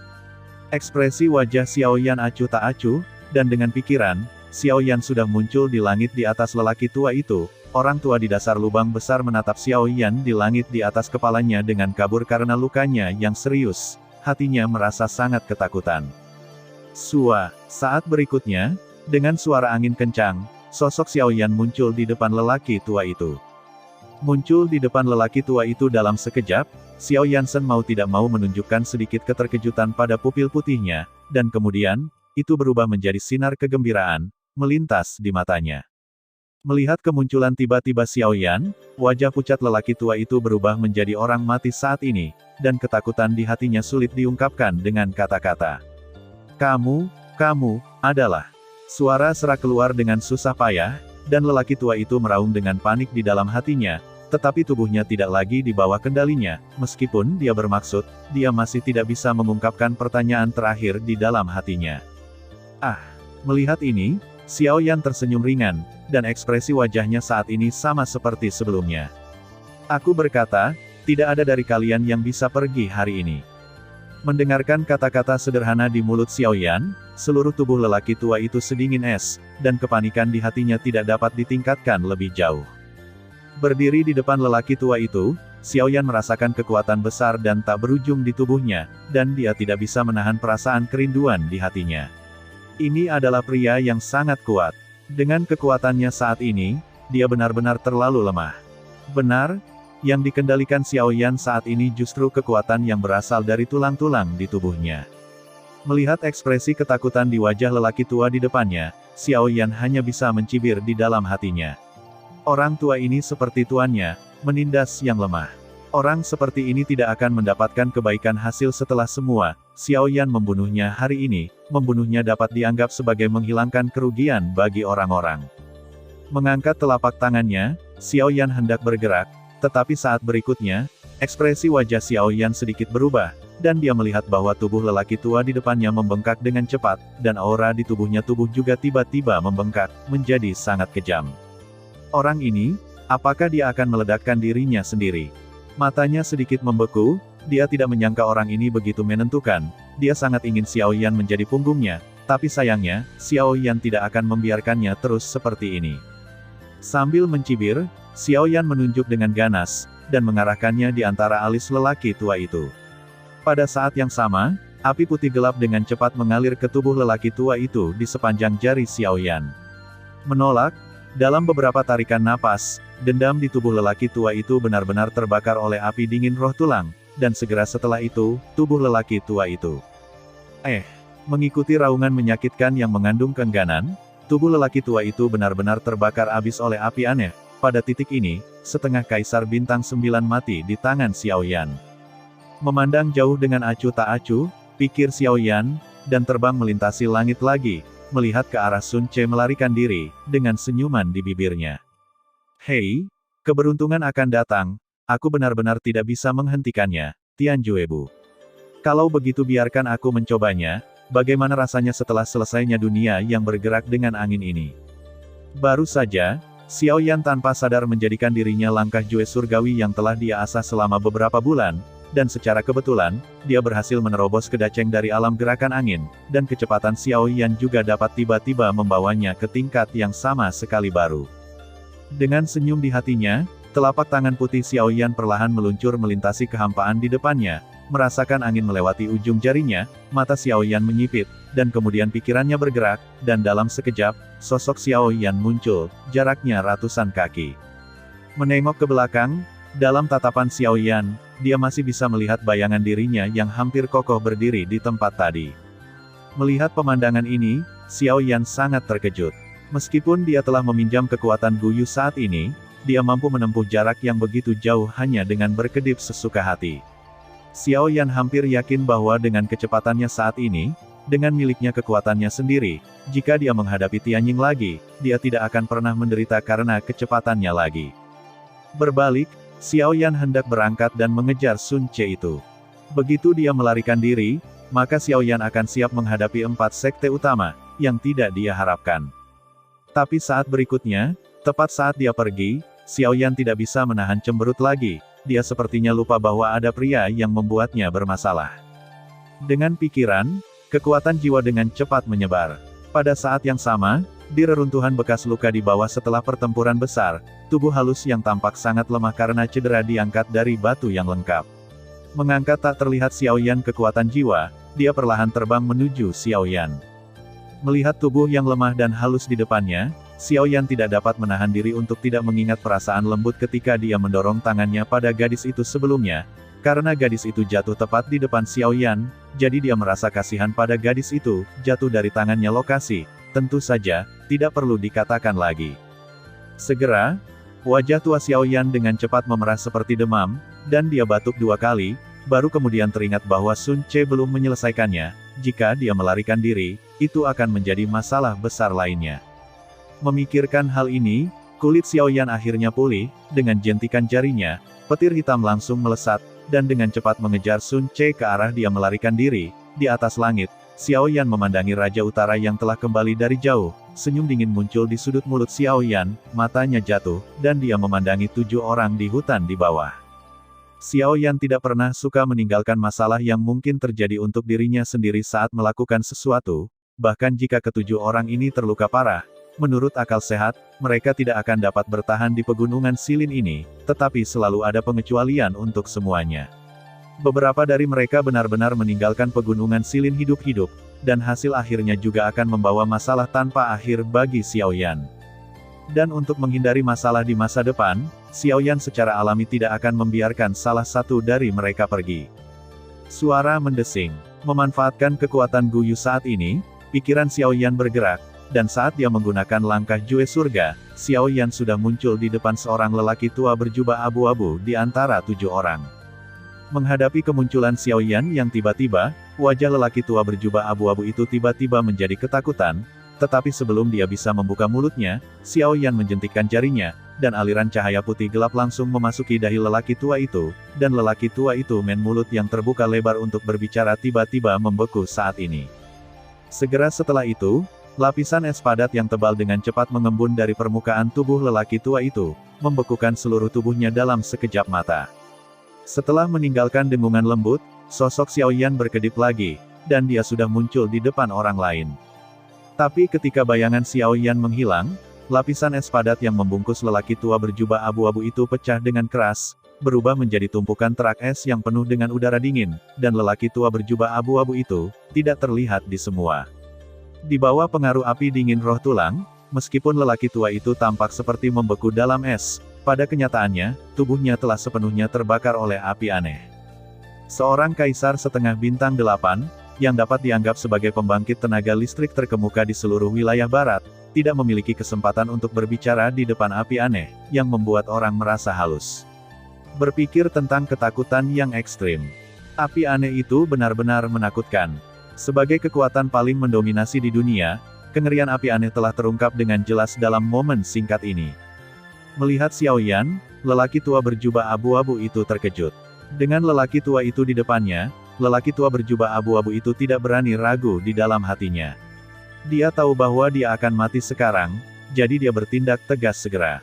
Ekspresi wajah Xiao Yan acuh tak acuh, dan dengan pikiran, Xiao Yan sudah muncul di langit di atas lelaki tua itu. Orang tua di dasar lubang besar menatap Xiao Yan di langit di atas kepalanya dengan kabur karena lukanya yang serius. Hatinya merasa sangat ketakutan. Saat berikutnya, dengan suara angin kencang, sosok Xiao Yan muncul di depan lelaki tua itu. Muncul di depan lelaki tua itu dalam sekejap, Xiao Yansen mau tidak mau menunjukkan sedikit keterkejutan pada pupil putihnya, dan kemudian, itu berubah menjadi sinar kegembiraan, melintas di matanya. Melihat kemunculan tiba-tiba Xiao Yan, wajah pucat lelaki tua itu berubah menjadi orang mati saat ini, dan ketakutan di hatinya sulit diungkapkan dengan kata-kata. Kamu adalah. Suara serak keluar dengan susah payah, dan lelaki tua itu meraung dengan panik di dalam hatinya, tetapi tubuhnya tidak lagi di bawah kendalinya. Meskipun dia bermaksud, dia masih tidak bisa mengungkapkan pertanyaan terakhir di dalam hatinya. Melihat ini, Xiao Yan tersenyum ringan, dan ekspresi wajahnya saat ini sama seperti sebelumnya. Aku berkata, tidak ada dari kalian yang bisa pergi hari ini. Mendengarkan kata-kata sederhana di mulut Xiao Yan, seluruh tubuh lelaki tua itu sedingin es, dan kepanikan di hatinya tidak dapat ditingkatkan lebih jauh. Berdiri di depan lelaki tua itu, Xiaoyan merasakan kekuatan besar dan tak berujung di tubuhnya, dan dia tidak bisa menahan perasaan kerinduan di hatinya. Ini adalah pria yang sangat kuat. Dengan kekuatannya saat ini, dia benar-benar terlalu lemah. Benar, yang dikendalikan Xiaoyan saat ini justru kekuatan yang berasal dari tulang-tulang di tubuhnya. Melihat ekspresi ketakutan di wajah lelaki tua di depannya, Xiaoyan hanya bisa mencibir di dalam hatinya. Orang tua ini seperti tuannya, menindas yang lemah. Orang seperti ini tidak akan mendapatkan kebaikan hasil setelah semua. Xiaoyan membunuhnya hari ini, membunuhnya dapat dianggap sebagai menghilangkan kerugian bagi orang-orang. Mengangkat telapak tangannya, Xiaoyan hendak bergerak, tetapi saat berikutnya, ekspresi wajah Xiaoyan sedikit berubah, dan dia melihat bahwa tubuh lelaki tua di depannya membengkak dengan cepat, dan aura di tubuhnya juga tiba-tiba membengkak, menjadi sangat kejam. Orang ini, apakah dia akan meledakkan dirinya sendiri? Matanya sedikit membeku, dia tidak menyangka orang ini begitu menentukan, dia sangat ingin Xiaoyan menjadi punggungnya, tapi sayangnya, Xiaoyan tidak akan membiarkannya terus seperti ini. Sambil mencibir, Xiaoyan menunjuk dengan ganas, dan mengarahkannya di antara alis lelaki tua itu. Pada saat yang sama, api putih gelap dengan cepat mengalir ke tubuh lelaki tua itu di sepanjang jari Xiaoyan. Menolak, dalam beberapa tarikan napas, dendam di tubuh lelaki tua itu benar-benar terbakar oleh api dingin roh tulang, dan segera setelah itu, tubuh lelaki tua itu mengikuti raungan menyakitkan yang mengandung keengganan, tubuh lelaki tua itu benar-benar terbakar habis oleh api aneh. Pada titik ini, setengah kaisar bintang 9 mati di tangan Xiaoyan. Memandang jauh dengan acuh tak acuh, pikir Xiaoyan, dan terbang melintasi langit lagi, melihat ke arah Sun Ce melarikan diri, dengan senyuman di bibirnya. Hei, keberuntungan akan datang, aku benar-benar tidak bisa menghentikannya, Tian Juebu. Kalau begitu biarkan aku mencobanya, bagaimana rasanya setelah selesainya dunia yang bergerak dengan angin ini. Baru saja, Xiaoyan tanpa sadar menjadikan dirinya langkah Jue surgawi yang telah dia asah selama beberapa bulan, dan secara kebetulan, dia berhasil menerobos kedaceng dari alam gerakan angin, dan kecepatan Xiaoyan juga dapat tiba-tiba membawanya ke tingkat yang sama sekali baru. Dengan senyum di hatinya, telapak tangan putih Xiaoyan perlahan meluncur melintasi kehampaan di depannya, merasakan angin melewati ujung jarinya, mata Xiaoyan menyipit, dan kemudian pikirannya bergerak, dan dalam sekejap, sosok Xiaoyan muncul, jaraknya ratusan kaki. Menengok ke belakang, dalam tatapan Xiaoyan, dia masih bisa melihat bayangan dirinya yang hampir kokoh berdiri di tempat tadi. Melihat pemandangan ini, Xiaoyan sangat terkejut. Meskipun dia telah meminjam kekuatan Guyu saat ini, dia mampu menempuh jarak yang begitu jauh hanya dengan berkedip sesuka hati. Xiaoyan hampir yakin bahwa dengan kecepatannya saat ini, dengan miliknya kekuatannya sendiri, jika dia menghadapi Tianjing lagi, dia tidak akan pernah menderita karena kecepatannya lagi. Berbalik, Xiaoyan hendak berangkat dan mengejar Sun Ce itu. Begitu dia melarikan diri, maka Xiaoyan akan siap menghadapi 4 sekte utama, yang tidak dia harapkan. Tapi saat berikutnya, tepat saat dia pergi, Xiaoyan tidak bisa menahan cemberut lagi, dia sepertinya lupa bahwa ada pria yang membuatnya bermasalah. Dengan pikiran, kekuatan jiwa dengan cepat menyebar. Pada saat yang sama, di reruntuhan bekas luka di bawah setelah pertempuran besar, tubuh halus yang tampak sangat lemah karena cedera diangkat dari batu yang lengkap. Mengangkat tak terlihat Xiaoyan kekuatan jiwa, dia perlahan terbang menuju Xiaoyan. Melihat tubuh yang lemah dan halus di depannya, Xiaoyan tidak dapat menahan diri untuk tidak mengingat perasaan lembut ketika dia mendorong tangannya pada gadis itu sebelumnya. Karena gadis itu jatuh tepat di depan Xiaoyan, jadi dia merasa kasihan pada gadis itu, jatuh dari tangannya lokasi. Tentu saja, tidak perlu dikatakan lagi. Segera, wajah tua Xiaoyan dengan cepat memerah seperti demam, dan dia batuk 2 kali, baru kemudian teringat bahwa Sun Ce belum menyelesaikannya. Jika dia melarikan diri, itu akan menjadi masalah besar lainnya. Memikirkan hal ini, kulit Xiaoyan akhirnya pulih, dengan jentikan jarinya, petir hitam langsung melesat, dan dengan cepat mengejar Sun Ce ke arah dia melarikan diri. Di atas langit, Xiaoyan memandangi Raja Utara yang telah kembali dari jauh, senyum dingin muncul di sudut mulut Xiaoyan, matanya jatuh, dan dia memandangi 7 orang di hutan di bawah. Xiaoyan tidak pernah suka meninggalkan masalah yang mungkin terjadi untuk dirinya sendiri saat melakukan sesuatu, bahkan jika ke-7 orang ini terluka parah, Menurut akal sehat, mereka tidak akan dapat bertahan di pegunungan Silin ini, tetapi selalu ada pengecualian untuk semuanya. Beberapa dari mereka benar-benar meninggalkan pegunungan Silin hidup-hidup, dan hasil akhirnya juga akan membawa masalah tanpa akhir bagi Xiaoyan. Dan untuk menghindari masalah di masa depan, Xiaoyan secara alami tidak akan membiarkan salah satu dari mereka pergi. Suara mendesing. Memanfaatkan kekuatan Guyu saat ini, pikiran Xiaoyan bergerak, dan saat dia menggunakan langkah Jue Surga, Xiaoyan sudah muncul di depan seorang lelaki tua berjubah abu-abu di antara 7 orang. Menghadapi kemunculan Xiaoyan yang tiba-tiba, wajah lelaki tua berjubah abu-abu itu tiba-tiba menjadi ketakutan, tetapi sebelum dia bisa membuka mulutnya, Xiaoyan menjentikkan jarinya, dan aliran cahaya putih gelap langsung memasuki dahi lelaki tua itu, dan lelaki tua itu mulut yang terbuka lebar untuk berbicara tiba-tiba membeku saat ini. Segera setelah itu, lapisan es padat yang tebal dengan cepat mengembun dari permukaan tubuh lelaki tua itu, membekukan seluruh tubuhnya dalam sekejap mata. Setelah meninggalkan dengungan lembut, sosok Xiaoyan berkedip lagi, dan dia sudah muncul di depan orang lain. Tapi ketika bayangan Xiaoyan menghilang, lapisan es padat yang membungkus lelaki tua berjubah abu-abu itu pecah dengan keras, berubah menjadi tumpukan terak es yang penuh dengan udara dingin, dan lelaki tua berjubah abu-abu itu, tidak terlihat di semua. Di bawah pengaruh api dingin roh tulang, meskipun lelaki tua itu tampak seperti membeku dalam es, pada kenyataannya, tubuhnya telah sepenuhnya terbakar oleh api aneh. Seorang kaisar setengah bintang 8, yang dapat dianggap sebagai pembangkit tenaga listrik terkemuka di seluruh wilayah barat, tidak memiliki kesempatan untuk berbicara di depan api aneh, yang membuat orang merasa halus. Berpikir tentang ketakutan yang ekstrim. Api aneh itu benar-benar menakutkan. Sebagai kekuatan paling mendominasi di dunia, kengerian api aneh telah terungkap dengan jelas dalam momen singkat ini. Melihat Xiaoyan, lelaki tua berjubah abu-abu itu terkejut. Dengan lelaki tua itu di depannya, lelaki tua berjubah abu-abu itu tidak berani ragu di dalam hatinya. Dia tahu bahwa dia akan mati sekarang, jadi dia bertindak tegas segera.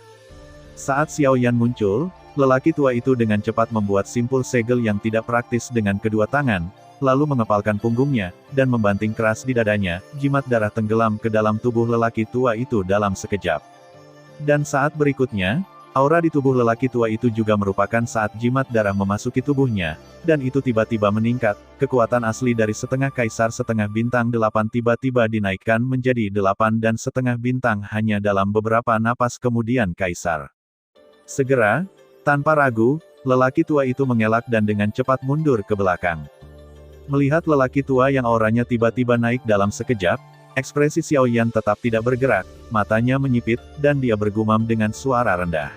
Saat Xiaoyan muncul, lelaki tua itu dengan cepat membuat simpul segel yang tidak praktis dengan kedua tangan, lalu mengepalkan punggungnya, dan membanting keras di dadanya, jimat darah tenggelam ke dalam tubuh lelaki tua itu dalam sekejap. Dan saat berikutnya, aura di tubuh lelaki tua itu juga merupakan saat jimat darah memasuki tubuhnya, dan itu tiba-tiba meningkat, kekuatan asli dari setengah kaisar setengah bintang 8 tiba-tiba dinaikkan menjadi 8,5 bintang hanya dalam beberapa napas kemudian kaisar. Segera, tanpa ragu, lelaki tua itu mengelak dan dengan cepat mundur ke belakang. Melihat lelaki tua yang auranya tiba-tiba naik dalam sekejap, ekspresi Xiaoyan tetap tidak bergerak, matanya menyipit, dan dia bergumam dengan suara rendah.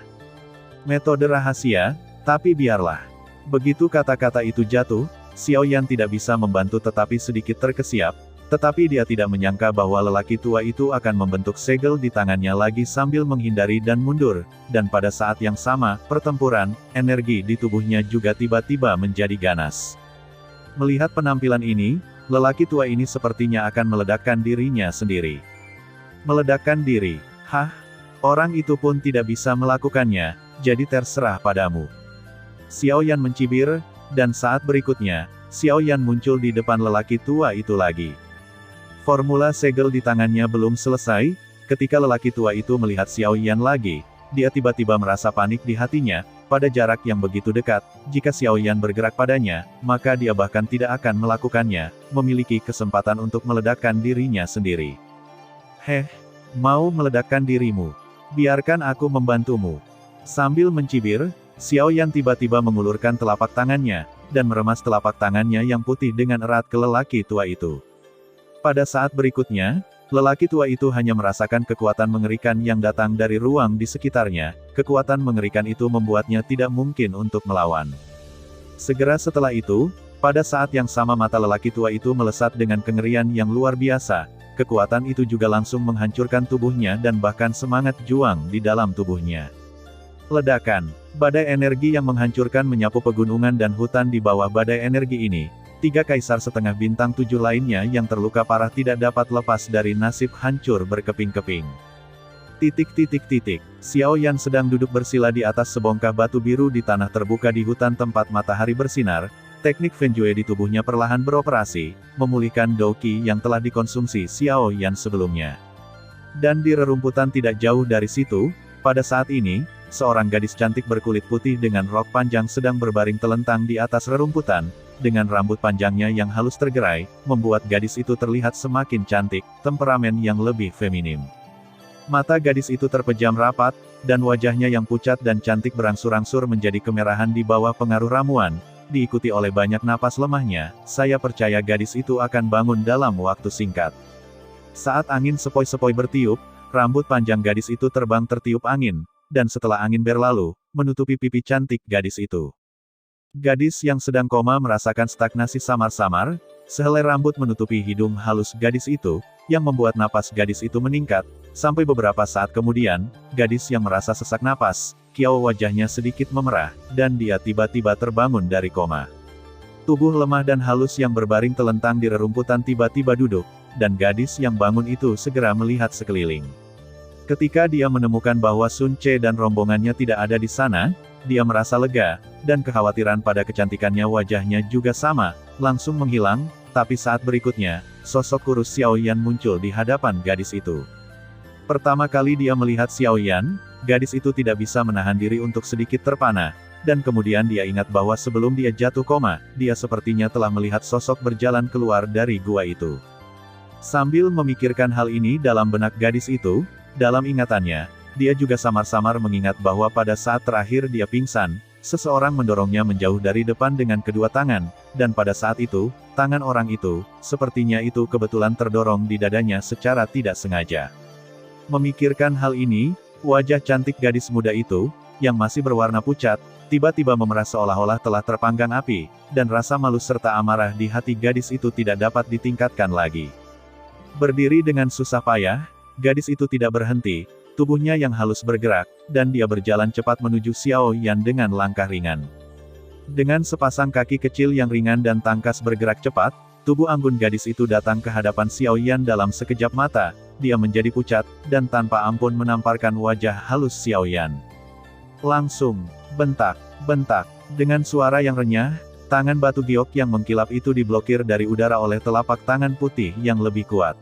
Metode rahasia, tapi biarlah. Begitu kata-kata itu jatuh, Xiaoyan tidak bisa membantu tetapi sedikit terkesiap, tetapi dia tidak menyangka bahwa lelaki tua itu akan membentuk segel di tangannya lagi sambil menghindari dan mundur, dan pada saat yang sama, pertempuran, energi di tubuhnya juga tiba-tiba menjadi ganas. Melihat penampilan ini, lelaki tua ini sepertinya akan meledakkan dirinya sendiri. Meledakkan diri? Hah? Orang itu pun tidak bisa melakukannya, jadi terserah padamu. Xiaoyan mencibir, dan saat berikutnya, Xiaoyan muncul di depan lelaki tua itu lagi. Formula segel di tangannya belum selesai, ketika lelaki tua itu melihat Xiaoyan lagi, dia tiba-tiba merasa panik di hatinya. Pada jarak yang begitu dekat, jika Xiaoyan bergerak padanya, maka dia bahkan tidak akan melakukannya, memiliki kesempatan untuk meledakkan dirinya sendiri. Heh, mau meledakkan dirimu? Biarkan aku membantumu. Sambil mencibir, Xiaoyan tiba-tiba mengulurkan telapak tangannya, dan meremas telapak tangannya yang putih dengan erat ke lelaki tua itu. Pada saat berikutnya, lelaki tua itu hanya merasakan kekuatan mengerikan yang datang dari ruang di sekitarnya, kekuatan mengerikan itu membuatnya tidak mungkin untuk melawan. Segera setelah itu, pada saat yang sama mata lelaki tua itu melesat dengan kengerian yang luar biasa, kekuatan itu juga langsung menghancurkan tubuhnya dan bahkan semangat juang di dalam tubuhnya. Ledakan, badai energi yang menghancurkan menyapu pegunungan dan hutan di bawah badai energi ini. 3 kaisar setengah bintang 7 lainnya yang terluka parah tidak dapat lepas dari nasib hancur berkeping-keping. Xiaoyan sedang duduk bersila di atas sebongkah batu biru di tanah terbuka di hutan tempat matahari bersinar, teknik Fenjue di tubuhnya perlahan beroperasi, memulihkan Dou Qi yang telah dikonsumsi Xiaoyan sebelumnya. Dan di rerumputan tidak jauh dari situ, pada saat ini, seorang gadis cantik berkulit putih dengan rok panjang sedang berbaring telentang di atas rerumputan, dengan rambut panjangnya yang halus tergerai, membuat gadis itu terlihat semakin cantik, temperamen yang lebih feminim. Mata gadis itu terpejam rapat, dan wajahnya yang pucat dan cantik berangsur-angsur menjadi kemerahan di bawah pengaruh ramuan, diikuti oleh banyak napas lemahnya. Saya percaya gadis itu akan bangun dalam waktu singkat. Saat angin sepoi-sepoi bertiup, rambut panjang gadis itu terbang tertiup angin, dan setelah angin berlalu, menutupi pipi cantik gadis itu. Gadis yang sedang koma merasakan stagnasi samar-samar, sehelai rambut menutupi hidung halus gadis itu, yang membuat napas gadis itu meningkat, sampai beberapa saat kemudian, gadis yang merasa sesak napas, kiau wajahnya sedikit memerah, dan dia tiba-tiba terbangun dari koma. Tubuh lemah dan halus yang berbaring telentang di rerumputan tiba-tiba duduk, dan gadis yang bangun itu segera melihat sekeliling. Ketika dia menemukan bahwa Sun Ce dan rombongannya tidak ada di sana, dia merasa lega, dan kekhawatiran pada kecantikannya wajahnya juga sama, langsung menghilang, tapi saat berikutnya, sosok kurus Xiao Yan muncul di hadapan gadis itu. Pertama kali dia melihat Xiao Yan, gadis itu tidak bisa menahan diri untuk sedikit terpana, dan kemudian dia ingat bahwa sebelum dia jatuh koma, dia sepertinya telah melihat sosok berjalan keluar dari gua itu. Sambil memikirkan hal ini dalam benak gadis itu, dalam ingatannya, dia juga samar-samar mengingat bahwa pada saat terakhir dia pingsan, seseorang mendorongnya menjauh dari depan dengan kedua tangan, dan pada saat itu, tangan orang itu, sepertinya itu kebetulan terdorong di dadanya secara tidak sengaja. Memikirkan hal ini, wajah cantik gadis muda itu, yang masih berwarna pucat, tiba-tiba memerah seolah-olah telah terpanggang api, dan rasa malu serta amarah di hati gadis itu tidak dapat ditingkatkan lagi. Berdiri dengan susah payah, gadis itu tidak berhenti, tubuhnya yang halus bergerak, dan dia berjalan cepat menuju Xiao Yan dengan langkah ringan. Dengan sepasang kaki kecil yang ringan dan tangkas bergerak cepat, tubuh anggun gadis itu datang ke hadapan Xiao Yan dalam sekejap mata, dia menjadi pucat, dan tanpa ampun menamparkan wajah halus Xiao Yan. Langsung, bentak, dengan suara yang renyah, tangan batu giok yang mengkilap itu diblokir dari udara oleh telapak tangan putih yang lebih kuat.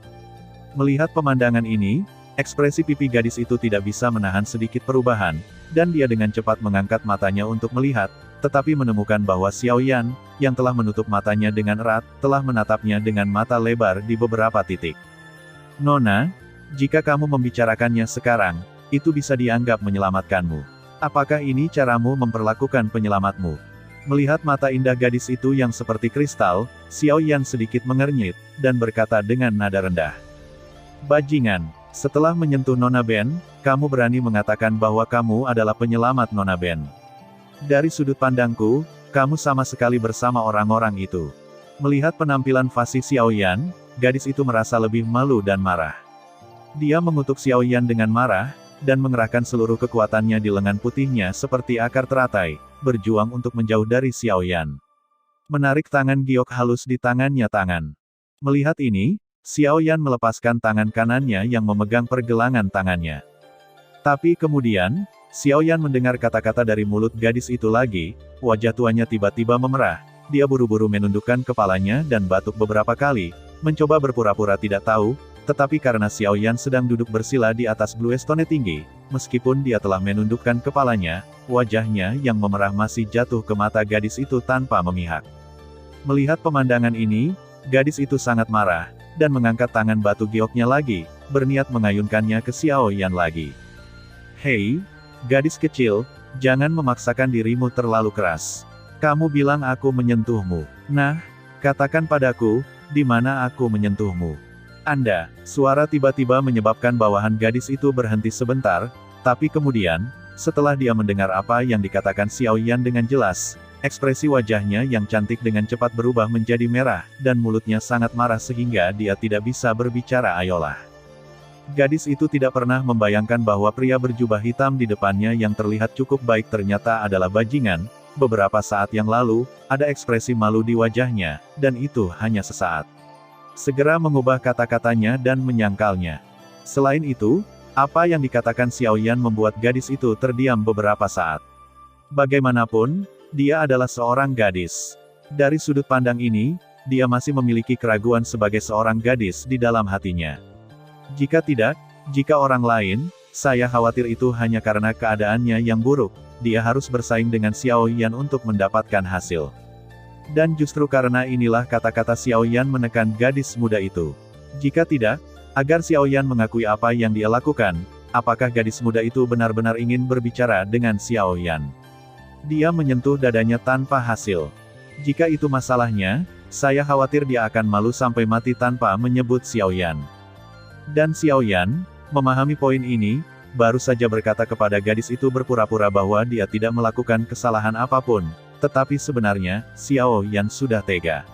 Melihat pemandangan ini, ekspresi pipi gadis itu tidak bisa menahan sedikit perubahan, dan dia dengan cepat mengangkat matanya untuk melihat, tetapi menemukan bahwa Xiao Yan, yang telah menutup matanya dengan erat, telah menatapnya dengan mata lebar di beberapa titik. Nona, jika kamu membicarakannya sekarang, itu bisa dianggap menyelamatkanmu. Apakah ini caramu memperlakukan penyelamatmu? Melihat mata indah gadis itu yang seperti kristal, Xiao Yan sedikit mengernyit, dan berkata dengan nada rendah. Bajingan, setelah menyentuh Nona Ben, kamu berani mengatakan bahwa kamu adalah penyelamat Nona Ben. Dari sudut pandangku, kamu sama sekali bersama orang-orang itu. Melihat penampilan fasih Xiao Yan, gadis itu merasa lebih malu dan marah. Dia mengutuk Xiao Yan dengan marah, dan mengerahkan seluruh kekuatannya di lengan putihnya seperti akar teratai, berjuang untuk menjauh dari Xiao Yan. Menarik tangan giok halus di tangannya. Melihat ini, Xiao Yan melepaskan tangan kanannya yang memegang pergelangan tangannya. Tapi kemudian, Xiao Yan mendengar kata-kata dari mulut gadis itu lagi, wajah tuanya tiba-tiba memerah, dia buru-buru menundukkan kepalanya dan batuk beberapa kali, mencoba berpura-pura tidak tahu, tetapi karena Xiao Yan sedang duduk bersila di atas Blue Stone tinggi, meskipun dia telah menundukkan kepalanya, wajahnya yang memerah masih jatuh ke mata gadis itu tanpa memihak. Melihat pemandangan ini, gadis itu sangat marah, dan mengangkat tangan batu gioknya lagi, berniat mengayunkannya ke Xiao Yan lagi. Hei, gadis kecil, jangan memaksakan dirimu terlalu keras. Kamu bilang aku menyentuhmu. Nah, katakan padaku, di mana aku menyentuhmu? Anda, suara tiba-tiba menyebabkan bawahan gadis itu berhenti sebentar, tapi kemudian, setelah dia mendengar apa yang dikatakan Xiao Yan dengan jelas, ekspresi wajahnya yang cantik dengan cepat berubah menjadi merah, dan mulutnya sangat marah sehingga dia tidak bisa berbicara ayolah. Gadis itu tidak pernah membayangkan bahwa pria berjubah hitam di depannya yang terlihat cukup baik ternyata adalah bajingan. Beberapa saat yang lalu, ada ekspresi malu di wajahnya, dan itu hanya sesaat. Segera mengubah kata-katanya dan menyangkalnya. Selain itu, apa yang dikatakan Xiao Yan membuat gadis itu terdiam beberapa saat. Bagaimanapun, dia adalah seorang gadis. Dari sudut pandang ini, dia masih memiliki keraguan sebagai seorang gadis di dalam hatinya. Jika tidak, Jika orang lain, saya khawatir itu hanya karena keadaannya yang buruk, dia harus bersaing dengan Xiao Yan untuk mendapatkan hasil. Dan justru karena inilah kata-kata Xiao Yan menekan gadis muda itu. Jika tidak, agar Xiao Yan mengakui apa yang dia lakukan, apakah gadis muda itu benar-benar ingin berbicara dengan Xiao Yan? Dia menyentuh dadanya tanpa hasil. Jika itu masalahnya, saya khawatir dia akan malu sampai mati tanpa menyebut Xiao Yan. Dan Xiao Yan, memahami poin ini, baru saja berkata kepada gadis itu berpura-pura bahwa dia tidak melakukan kesalahan apapun, tetapi sebenarnya, Xiao Yan sudah tega.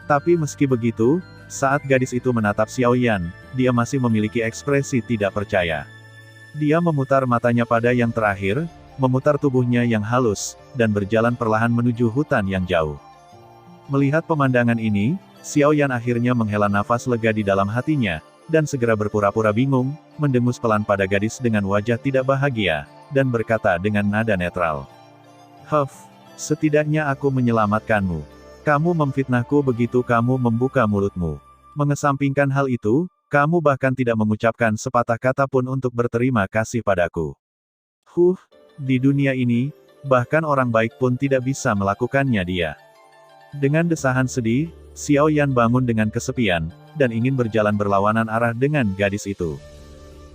Tapi meski begitu, saat gadis itu menatap Xiao Yan, dia masih memiliki ekspresi tidak percaya. Dia memutar matanya pada yang terakhir, memutar tubuhnya yang halus, dan berjalan perlahan menuju hutan yang jauh. Melihat pemandangan ini, Xiao Yan akhirnya menghela nafas lega di dalam hatinya, dan segera berpura-pura bingung, mendengus pelan pada gadis dengan wajah tidak bahagia, dan berkata dengan nada netral. Setidaknya aku menyelamatkanmu. Kamu memfitnahku begitu kamu membuka mulutmu. Mengesampingkan hal itu, kamu bahkan tidak mengucapkan sepatah kata pun untuk berterima kasih padaku. Di dunia ini, bahkan orang baik pun tidak bisa melakukannya dia. Dengan desahan sedih, Xiao Yan bangun dengan kesepian, dan ingin berjalan berlawanan arah dengan gadis itu.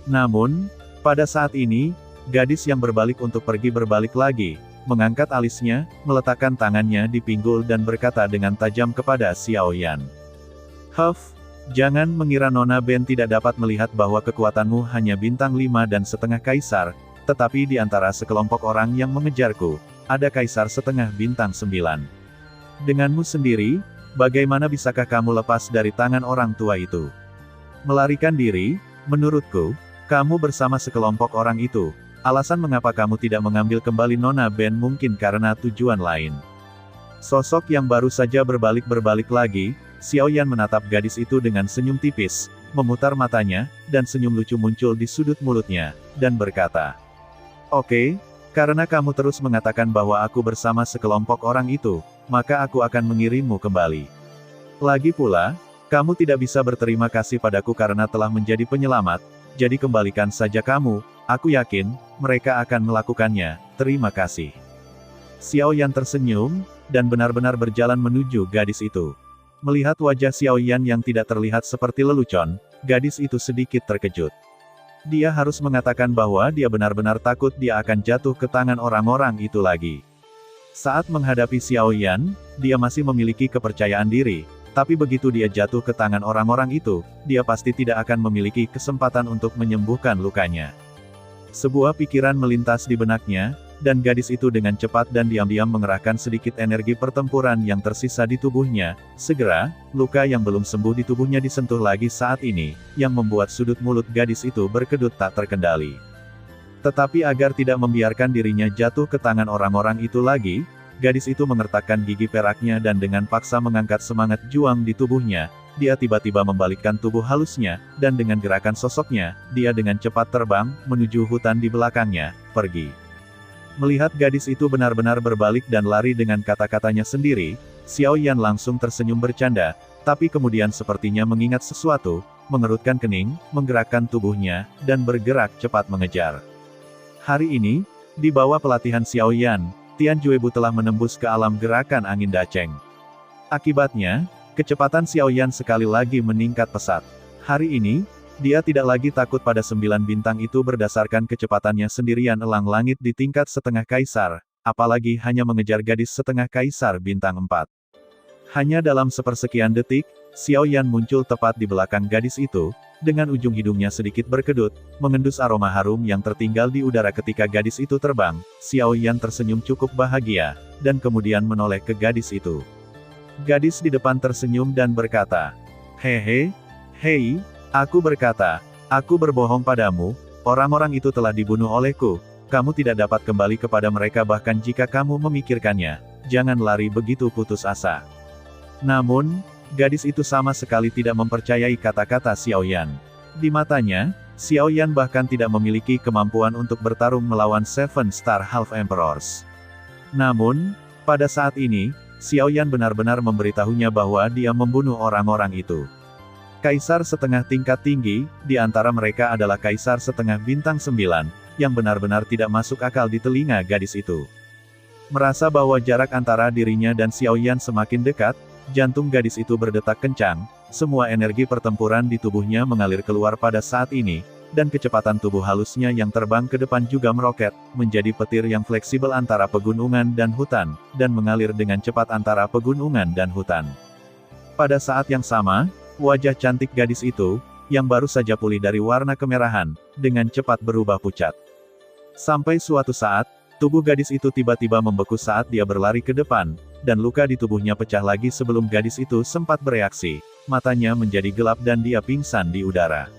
Namun, pada saat ini, gadis yang berbalik untuk pergi berbalik lagi, mengangkat alisnya, meletakkan tangannya di pinggul dan berkata dengan tajam kepada Xiao Yan. Jangan mengira Nona Ben tidak dapat melihat bahwa kekuatanmu hanya bintang 5 dan setengah kaisar, tetapi di antara sekelompok orang yang mengejarku, ada kaisar setengah bintang 9. Denganmu sendiri, bagaimana bisakah kamu lepas dari tangan orang tua itu? Melarikan diri, menurutku, kamu bersama sekelompok orang itu, alasan mengapa kamu tidak mengambil kembali Nona Ben mungkin karena tujuan lain. Sosok yang baru saja berbalik lagi, Xiao Yan menatap gadis itu dengan senyum tipis, memutar matanya, dan senyum lucu muncul di sudut mulutnya, dan berkata, "Oke, karena kamu terus mengatakan bahwa aku bersama sekelompok orang itu, maka aku akan mengirimmu kembali. Lagi pula, kamu tidak bisa berterima kasih padaku karena telah menjadi penyelamat, jadi kembalikan saja kamu, aku yakin, mereka akan melakukannya, terima kasih." Xiao Yan tersenyum, dan benar-benar berjalan menuju gadis itu. Melihat wajah Xiao Yan yang tidak terlihat seperti lelucon, gadis itu sedikit terkejut. Dia harus mengatakan bahwa dia benar-benar takut dia akan jatuh ke tangan orang-orang itu lagi. Saat menghadapi Xiao Yan, dia masih memiliki kepercayaan diri, tapi begitu dia jatuh ke tangan orang-orang itu, dia pasti tidak akan memiliki kesempatan untuk menyembuhkan lukanya. Sebuah pikiran melintas di benaknya, dan gadis itu dengan cepat dan diam-diam mengerahkan sedikit energi pertempuran yang tersisa di tubuhnya. Segera, luka yang belum sembuh di tubuhnya disentuh lagi saat ini, yang membuat sudut mulut gadis itu berkedut tak terkendali. Tetapi agar tidak membiarkan dirinya jatuh ke tangan orang-orang itu lagi, gadis itu mengertakkan gigi peraknya dan dengan paksa mengangkat semangat juang di tubuhnya. Dia tiba-tiba membalikkan tubuh halusnya, dan dengan gerakan sosoknya, dia dengan cepat terbang, menuju hutan di belakangnya, pergi. Melihat gadis itu benar-benar berbalik dan lari dengan kata-katanya sendiri, Xiao Yan langsung tersenyum bercanda, tapi kemudian sepertinya mengingat sesuatu, mengerutkan kening, menggerakkan tubuhnya, dan bergerak cepat mengejar. Hari ini, di bawah pelatihan Xiao Yan, Tian Juebu telah menembus ke alam gerakan angin daceng. Akibatnya, kecepatan Xiao Yan sekali lagi meningkat pesat. Hari ini, dia tidak lagi takut pada 9 bintang itu berdasarkan kecepatannya sendirian elang langit di tingkat setengah kaisar, apalagi hanya mengejar gadis setengah kaisar bintang 4. Hanya dalam sepersekian detik, Xiao Yan muncul tepat di belakang gadis itu, dengan ujung hidungnya sedikit berkedut, mengendus aroma harum yang tertinggal di udara ketika gadis itu terbang. Xiao Yan tersenyum cukup bahagia, dan kemudian menoleh ke gadis itu. Gadis di depan tersenyum dan berkata, "Hei, aku berkata, aku berbohong padamu, orang-orang itu telah dibunuh olehku, kamu tidak dapat kembali kepada mereka bahkan jika kamu memikirkannya, jangan lari begitu putus asa." Namun, gadis itu sama sekali tidak mempercayai kata-kata Xiao Yan. Di matanya, Xiao Yan bahkan tidak memiliki kemampuan untuk bertarung melawan Seven Star Half Emperors. Namun, pada saat ini, Xiao Yan benar-benar memberitahunya bahwa dia membunuh orang-orang itu. Kaisar setengah tingkat tinggi, di antara mereka adalah kaisar setengah bintang 9, yang benar-benar tidak masuk akal di telinga gadis itu. Merasa bahwa jarak antara dirinya dan Xiaoyan semakin dekat, jantung gadis itu berdetak kencang, semua energi pertempuran di tubuhnya mengalir keluar pada saat ini, dan kecepatan tubuh halusnya yang terbang ke depan juga meroket, menjadi petir yang fleksibel antara pegunungan dan hutan, dan mengalir dengan cepat antara pegunungan dan hutan. Pada saat yang sama, wajah cantik gadis itu, yang baru saja pulih dari warna kemerahan, dengan cepat berubah pucat. Sampai suatu saat, tubuh gadis itu tiba-tiba membeku saat dia berlari ke depan, dan luka di tubuhnya pecah lagi sebelum gadis itu sempat bereaksi, matanya menjadi gelap dan dia pingsan di udara.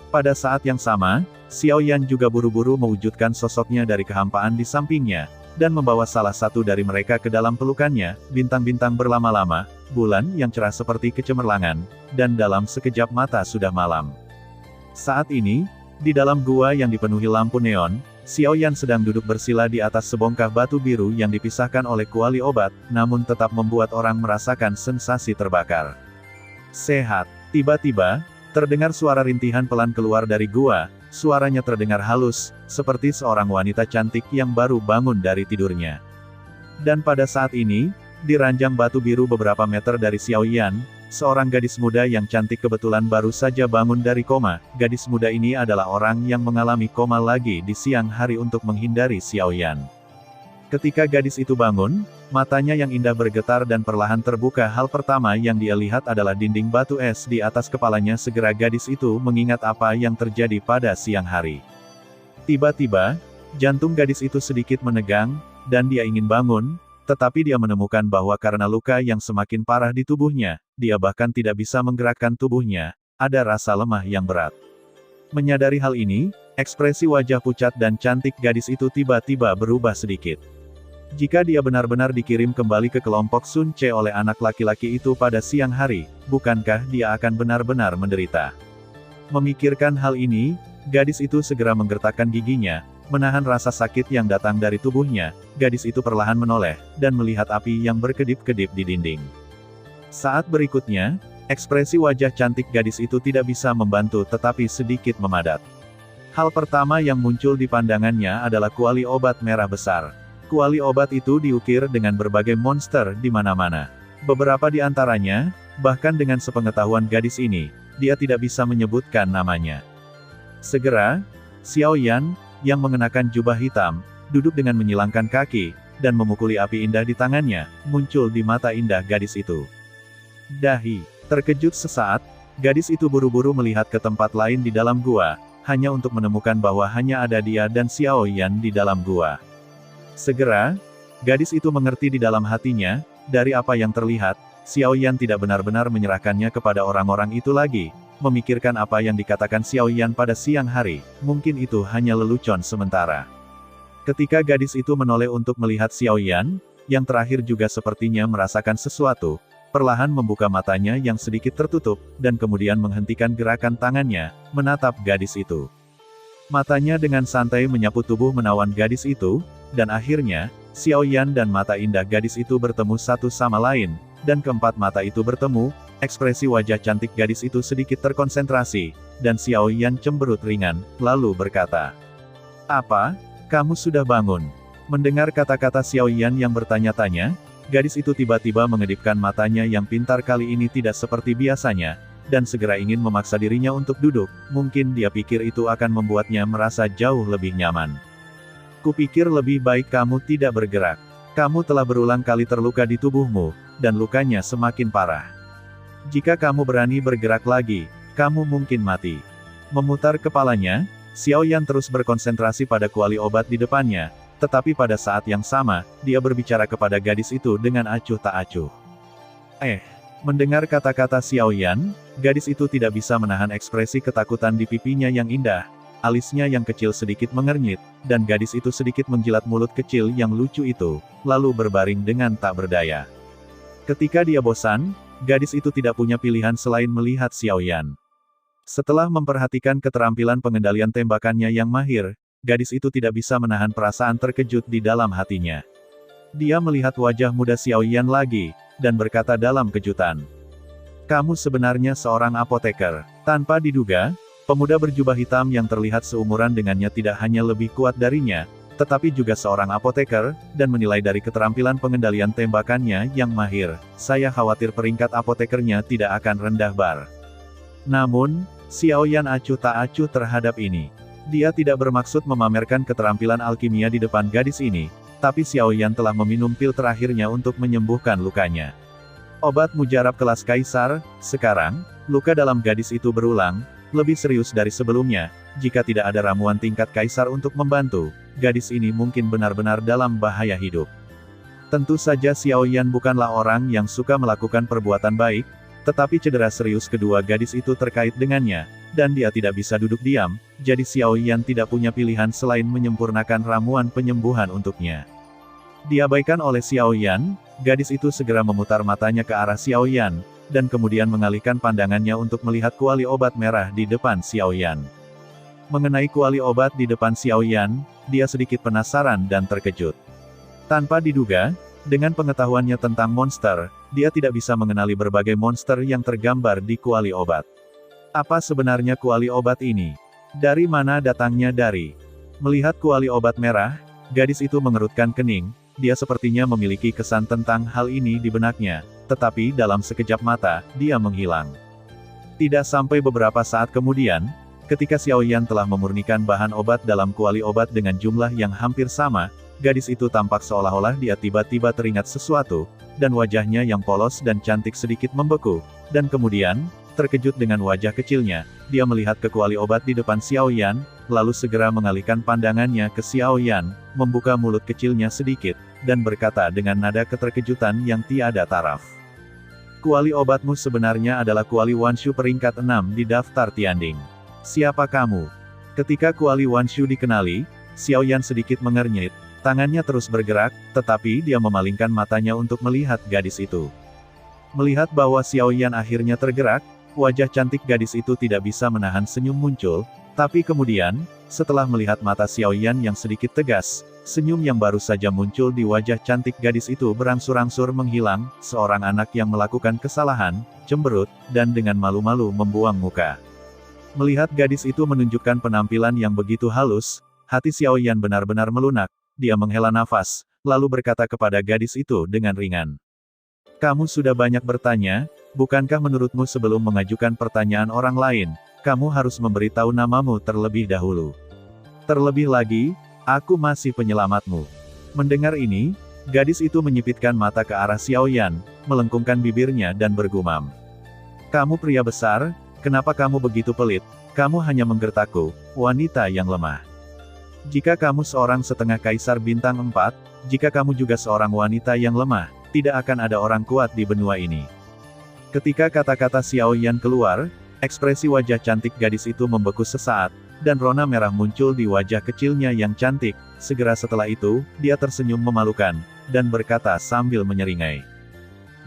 Pada saat yang sama, Xiaoyan juga buru-buru mewujudkan sosoknya dari kehampaan di sampingnya, dan membawa salah satu dari mereka ke dalam pelukannya, bintang-bintang berlama-lama, bulan yang cerah seperti kecemerlangan, dan dalam sekejap mata sudah malam. Saat ini, di dalam gua yang dipenuhi lampu neon, Xiaoyan sedang duduk bersila di atas sebongkah batu biru yang dipisahkan oleh kuali obat, namun tetap membuat orang merasakan sensasi terbakar. Sehat. Tiba-tiba, terdengar suara rintihan pelan keluar dari gua, suaranya terdengar halus, seperti seorang wanita cantik yang baru bangun dari tidurnya. Dan pada saat ini, di ranjang batu biru beberapa meter dari Xiaoyan, seorang gadis muda yang cantik kebetulan baru saja bangun dari koma. Gadis muda ini adalah orang yang mengalami koma lagi di siang hari untuk menghindari Xiaoyan. Ketika gadis itu bangun, matanya yang indah bergetar dan perlahan terbuka. Hal pertama yang dia lihat adalah dinding batu es di atas kepalanya. Segera gadis itu mengingat apa yang terjadi pada siang hari. Tiba-tiba, jantung gadis itu sedikit menegang, dan dia ingin bangun, tetapi dia menemukan bahwa karena luka yang semakin parah di tubuhnya, dia bahkan tidak bisa menggerakkan tubuhnya, ada rasa lemah yang berat. Menyadari hal ini, ekspresi wajah pucat dan cantik gadis itu tiba-tiba berubah sedikit. Jika dia benar-benar dikirim kembali ke kelompok Sun Ce oleh anak laki-laki itu pada siang hari, bukankah dia akan benar-benar menderita? Memikirkan hal ini, gadis itu segera menggertakkan giginya, menahan rasa sakit yang datang dari tubuhnya. Gadis itu perlahan menoleh, dan melihat api yang berkedip-kedip di dinding. Saat berikutnya, ekspresi wajah cantik gadis itu tidak bisa membantu tetapi sedikit memadat. Hal pertama yang muncul di pandangannya adalah kuali obat merah besar. Kuali obat itu diukir dengan berbagai monster di mana-mana. Beberapa di antaranya, bahkan dengan sepengetahuan gadis ini, dia tidak bisa menyebutkan namanya. Segera, Xiaoyan, yang mengenakan jubah hitam, duduk dengan menyilangkan kaki, dan memukuli api indah di tangannya, muncul di mata indah gadis itu. Dahi. Terkejut sesaat, gadis itu buru-buru melihat ke tempat lain di dalam gua, hanya untuk menemukan bahwa hanya ada dia dan Xiaoyan di dalam gua. Segera, gadis itu mengerti di dalam hatinya, dari apa yang terlihat, Xiaoyan tidak benar-benar menyerahkannya kepada orang-orang itu lagi. Memikirkan apa yang dikatakan Xiaoyan pada siang hari, mungkin itu hanya lelucon sementara. Ketika gadis itu menoleh untuk melihat Xiaoyan, yang terakhir juga sepertinya merasakan sesuatu, perlahan membuka matanya yang sedikit tertutup, dan kemudian menghentikan gerakan tangannya, menatap gadis itu. Matanya dengan santai menyapu tubuh menawan gadis itu, dan akhirnya, Xiaoyan dan mata indah gadis itu bertemu satu sama lain, dan keempat mata itu bertemu, ekspresi wajah cantik gadis itu sedikit terkonsentrasi, dan Xiaoyan cemberut ringan, lalu berkata, "Apa? Kamu sudah bangun?" Mendengar kata-kata Xiaoyan yang bertanya-tanya, gadis itu tiba-tiba mengedipkan matanya yang pintar kali ini tidak seperti biasanya, dan segera ingin memaksa dirinya untuk duduk. Mungkin dia pikir itu akan membuatnya merasa jauh lebih nyaman. "Kupikir lebih baik kamu tidak bergerak. Kamu telah berulang kali terluka di tubuhmu, dan lukanya semakin parah. Jika kamu berani bergerak lagi, kamu mungkin mati." Memutar kepalanya, Xiaoyan terus berkonsentrasi pada kuali obat di depannya, tetapi pada saat yang sama, dia berbicara kepada gadis itu dengan acuh tak acuh. Mendengar kata-kata Xiaoyan, gadis itu tidak bisa menahan ekspresi ketakutan di pipinya yang indah, alisnya yang kecil sedikit mengernyit, dan gadis itu sedikit menjilat mulut kecil yang lucu itu, lalu berbaring dengan tak berdaya. Ketika dia bosan, gadis itu tidak punya pilihan selain melihat Xiaoyan. Setelah memperhatikan keterampilan pengendalian tembakannya yang mahir, gadis itu tidak bisa menahan perasaan terkejut di dalam hatinya. Dia melihat wajah muda Xiaoyan lagi, dan berkata dalam kejutan, Kamu sebenarnya seorang apoteker. Tanpa diduga, pemuda berjubah hitam yang terlihat seumuran dengannya tidak hanya lebih kuat darinya, tetapi juga seorang apoteker, dan menilai dari keterampilan pengendalian tembakannya yang mahir, saya khawatir peringkat apotekernya tidak akan rendah bar. Namun, Xiao Yan acuh tak acuh terhadap ini. Dia tidak bermaksud memamerkan keterampilan alkimia di depan gadis ini, tapi Xiao Yan telah meminum pil terakhirnya untuk menyembuhkan lukanya. Obat mujarab kelas kaisar, sekarang, luka dalam gadis itu berulang, lebih serius dari sebelumnya. Jika tidak ada ramuan tingkat kaisar untuk membantu, gadis ini mungkin benar-benar dalam bahaya hidup. Tentu saja Xiao Yan bukanlah orang yang suka melakukan perbuatan baik, tetapi cedera serius kedua gadis itu terkait dengannya, dan dia tidak bisa duduk diam, jadi Xiao Yan tidak punya pilihan selain menyempurnakan ramuan penyembuhan untuknya. Diabaikan oleh Xiao Yan, gadis itu segera memutar matanya ke arah Xiao Yan, dan kemudian mengalihkan pandangannya untuk melihat kuali obat merah di depan Xiao Yan. Mengenai kuali obat di depan Xiao Yan, dia sedikit penasaran dan terkejut. Tanpa diduga, dengan pengetahuannya tentang monster, dia tidak bisa mengenali berbagai monster yang tergambar di kuali obat. Apa sebenarnya kuali obat ini? Dari mana datangnya dari? Melihat kuali obat merah, gadis itu mengerutkan kening. Dia sepertinya memiliki kesan tentang hal ini di benaknya, tetapi dalam sekejap mata, dia menghilang. Tidak sampai beberapa saat kemudian, ketika Xiao Yan telah memurnikan bahan obat dalam kuali obat dengan jumlah yang hampir sama, gadis itu tampak seolah-olah dia tiba-tiba teringat sesuatu, dan wajahnya yang polos dan cantik sedikit membeku, dan kemudian, terkejut dengan wajah kecilnya, dia melihat ke kuali obat di depan Xiao Yan, lalu segera mengalihkan pandangannya ke Xiao Yan, membuka mulut kecilnya sedikit, dan berkata dengan nada keterkejutan yang tiada taraf. Kuali obatmu sebenarnya adalah kuali Wanshu peringkat 6 di daftar Tianding. Siapa kamu? Ketika kuali Wanshu dikenali, Xiao Yan sedikit mengernyit, tangannya terus bergerak, tetapi dia memalingkan matanya untuk melihat gadis itu. Melihat bahwa Xiao Yan akhirnya tergerak, wajah cantik gadis itu tidak bisa menahan senyum muncul, tapi kemudian, setelah melihat mata Xiao Yan yang sedikit tegas, senyum yang baru saja muncul di wajah cantik gadis itu berangsur-angsur menghilang, seorang anak yang melakukan kesalahan, cemberut, dan dengan malu-malu membuang muka. Melihat gadis itu menunjukkan penampilan yang begitu halus, hati Xiao Yan benar-benar melunak, dia menghela nafas, lalu berkata kepada gadis itu dengan ringan. Kamu sudah banyak bertanya, bukankah menurutmu sebelum mengajukan pertanyaan orang lain, kamu harus memberitahu namamu terlebih dahulu. Terlebih lagi, aku masih penyelamatmu. Mendengar ini, gadis itu menyipitkan mata ke arah Xiao Yan, melengkungkan bibirnya dan bergumam. Kamu pria besar, kenapa kamu begitu pelit? Kamu hanya menggertakku, wanita yang lemah. Jika kamu seorang setengah kaisar bintang 4, jika kamu juga seorang wanita yang lemah, tidak akan ada orang kuat di benua ini. Ketika kata-kata Xiao Yan keluar, ekspresi wajah cantik gadis itu membeku sesaat, dan rona merah muncul di wajah kecilnya yang cantik. Segera setelah itu, dia tersenyum memalukan, dan berkata sambil menyeringai.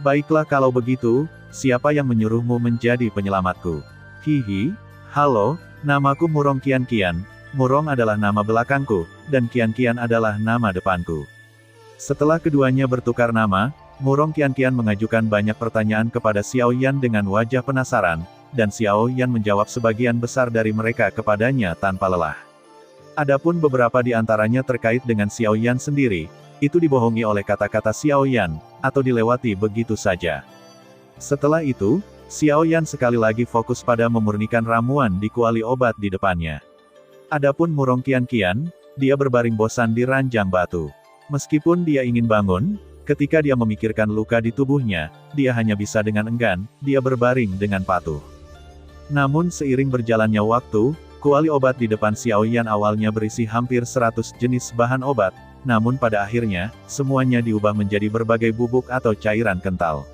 Baiklah kalau begitu, siapa yang menyuruhmu menjadi penyelamatku? Hihi, halo, namaku Murong Qian Qian. Murong adalah nama belakangku, dan Qian Qian adalah nama depanku. Setelah keduanya bertukar nama, Murong Qian Qian mengajukan banyak pertanyaan kepada Xiao Yan dengan wajah penasaran, dan Xiao Yan menjawab sebagian besar dari mereka kepadanya tanpa lelah. Adapun beberapa di antaranya terkait dengan Xiao Yan sendiri, itu dibohongi oleh kata-kata Xiao Yan, atau dilewati begitu saja. Setelah itu, Xiao Yan sekali lagi fokus pada memurnikan ramuan di kuali obat di depannya. Adapun Murong Qian Qian, dia berbaring bosan di ranjang batu. Meskipun dia ingin bangun, ketika dia memikirkan luka di tubuhnya, dia hanya bisa dengan enggan, dia berbaring dengan patuh. Namun seiring berjalannya waktu, kuali obat di depan Xiao Yan awalnya berisi hampir 100 jenis bahan obat, namun pada akhirnya, semuanya diubah menjadi berbagai bubuk atau cairan kental.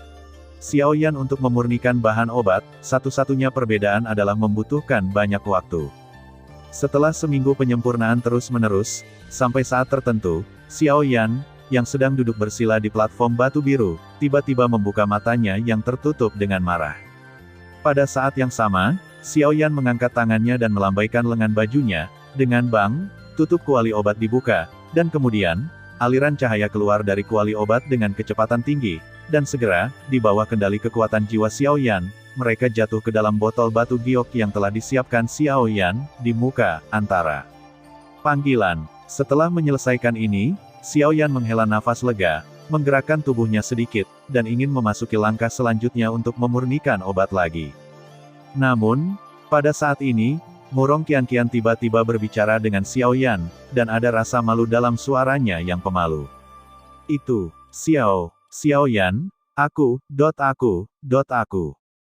Xiao Yan untuk memurnikan bahan obat, satu-satunya perbedaan adalah membutuhkan banyak waktu. Setelah seminggu penyempurnaan terus-menerus, sampai saat tertentu, Xiao Yan, yang sedang duduk bersila di platform batu biru, tiba-tiba membuka matanya yang tertutup dengan marah. Pada saat yang sama, Xiao Yan mengangkat tangannya dan melambaikan lengan bajunya, dengan bang, tutup kuali obat dibuka, dan kemudian, aliran cahaya keluar dari kuali obat dengan kecepatan tinggi, dan segera, di bawah kendali kekuatan jiwa Xiao Yan, mereka jatuh ke dalam botol batu giok yang telah disiapkan Xiao Yan, di muka antara. Panggilan. Setelah menyelesaikan ini, Xiao Yan menghela nafas lega, menggerakkan tubuhnya sedikit, dan ingin memasuki langkah selanjutnya untuk memurnikan obat lagi. Namun, pada saat ini, Murong Qianqian tiba-tiba berbicara dengan Xiao Yan, dan ada rasa malu dalam suaranya yang pemalu. Itu, Xiao Yan, aku.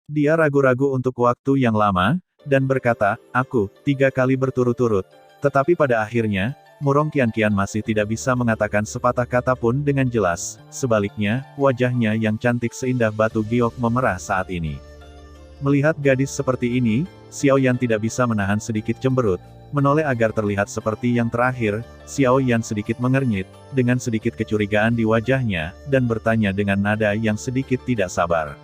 Dia ragu-ragu untuk waktu yang lama, dan berkata, aku, 3 kali berturut-turut. Tetapi pada akhirnya, Murong Qianqian masih tidak bisa mengatakan sepatah kata pun dengan jelas, sebaliknya, wajahnya yang cantik seindah batu giok memerah saat ini. Melihat gadis seperti ini, Xiao Yan tidak bisa menahan sedikit cemberut, menoleh agar terlihat seperti yang terakhir. Xiao Yan sedikit mengernyit, dengan sedikit kecurigaan di wajahnya, dan bertanya dengan nada yang sedikit tidak sabar.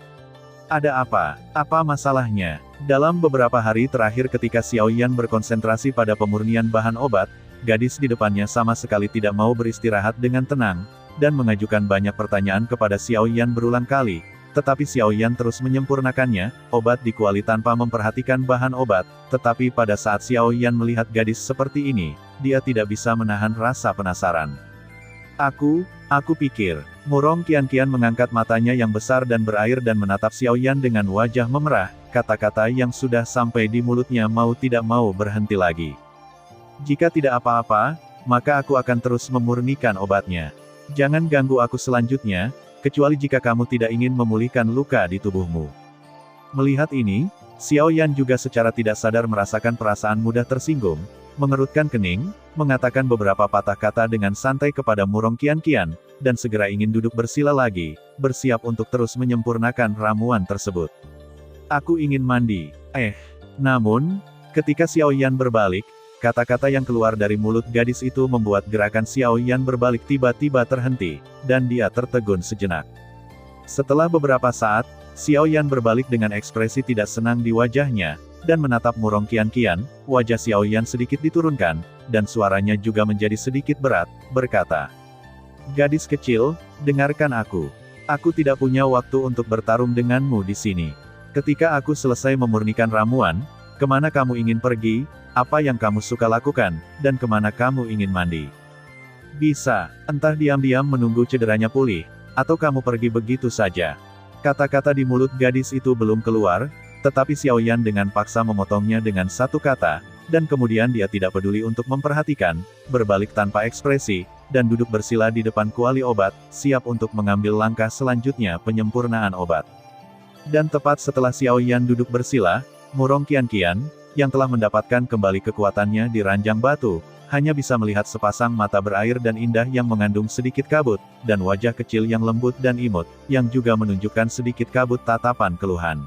Ada apa? Apa masalahnya? Dalam beberapa hari terakhir ketika Xiao Yan berkonsentrasi pada pemurnian bahan obat, gadis di depannya sama sekali tidak mau beristirahat dengan tenang, dan mengajukan banyak pertanyaan kepada Xiao Yan berulang kali, tetapi Xiao Yan terus menyempurnakannya, obat di kuali tanpa memperhatikan bahan obat, tetapi pada saat Xiao Yan melihat gadis seperti ini, dia tidak bisa menahan rasa penasaran. Aku pikir. Murong Qianqian mengangkat matanya yang besar dan berair dan menatap Xiao Yan dengan wajah memerah, kata-kata yang sudah sampai di mulutnya mau tidak mau berhenti lagi. Jika tidak apa-apa, maka aku akan terus memurnikan obatnya. Jangan ganggu aku selanjutnya, kecuali jika kamu tidak ingin memulihkan luka di tubuhmu. Melihat ini, Xiao Yan juga secara tidak sadar merasakan perasaan mudah tersinggung, mengerutkan kening, mengatakan beberapa patah kata dengan santai kepada Murong Qianqian, dan segera ingin duduk bersila lagi, bersiap untuk terus menyempurnakan ramuan tersebut. Aku ingin mandi. Namun, ketika Xiao Yan berbalik, kata-kata yang keluar dari mulut gadis itu membuat gerakan Xiao Yan berbalik tiba-tiba terhenti, dan dia tertegun sejenak. Setelah beberapa saat, Xiao Yan berbalik dengan ekspresi tidak senang di wajahnya, dan menatap Murong Qianqian. Wajah Xiao Yan sedikit diturunkan, dan suaranya juga menjadi sedikit berat, berkata, "Gadis kecil, dengarkan aku. Aku tidak punya waktu untuk bertarung denganmu di sini. Ketika aku selesai memurnikan ramuan, kemana kamu ingin pergi, apa yang kamu suka lakukan, dan kemana kamu ingin mandi? Bisa, entah diam-diam menunggu cederanya pulih, atau kamu pergi begitu saja." Kata-kata di mulut gadis itu belum keluar, tetapi Xiao Yan dengan paksa memotongnya dengan satu kata, dan kemudian dia tidak peduli untuk memperhatikan, berbalik tanpa ekspresi, dan duduk bersila di depan kuali obat, siap untuk mengambil langkah selanjutnya penyempurnaan obat. Dan tepat setelah Xiao Yan duduk bersila, Murong Qianqian, yang telah mendapatkan kembali kekuatannya di ranjang batu, hanya bisa melihat sepasang mata berair dan indah yang mengandung sedikit kabut, dan wajah kecil yang lembut dan imut, yang juga menunjukkan sedikit kabut tatapan keluhan.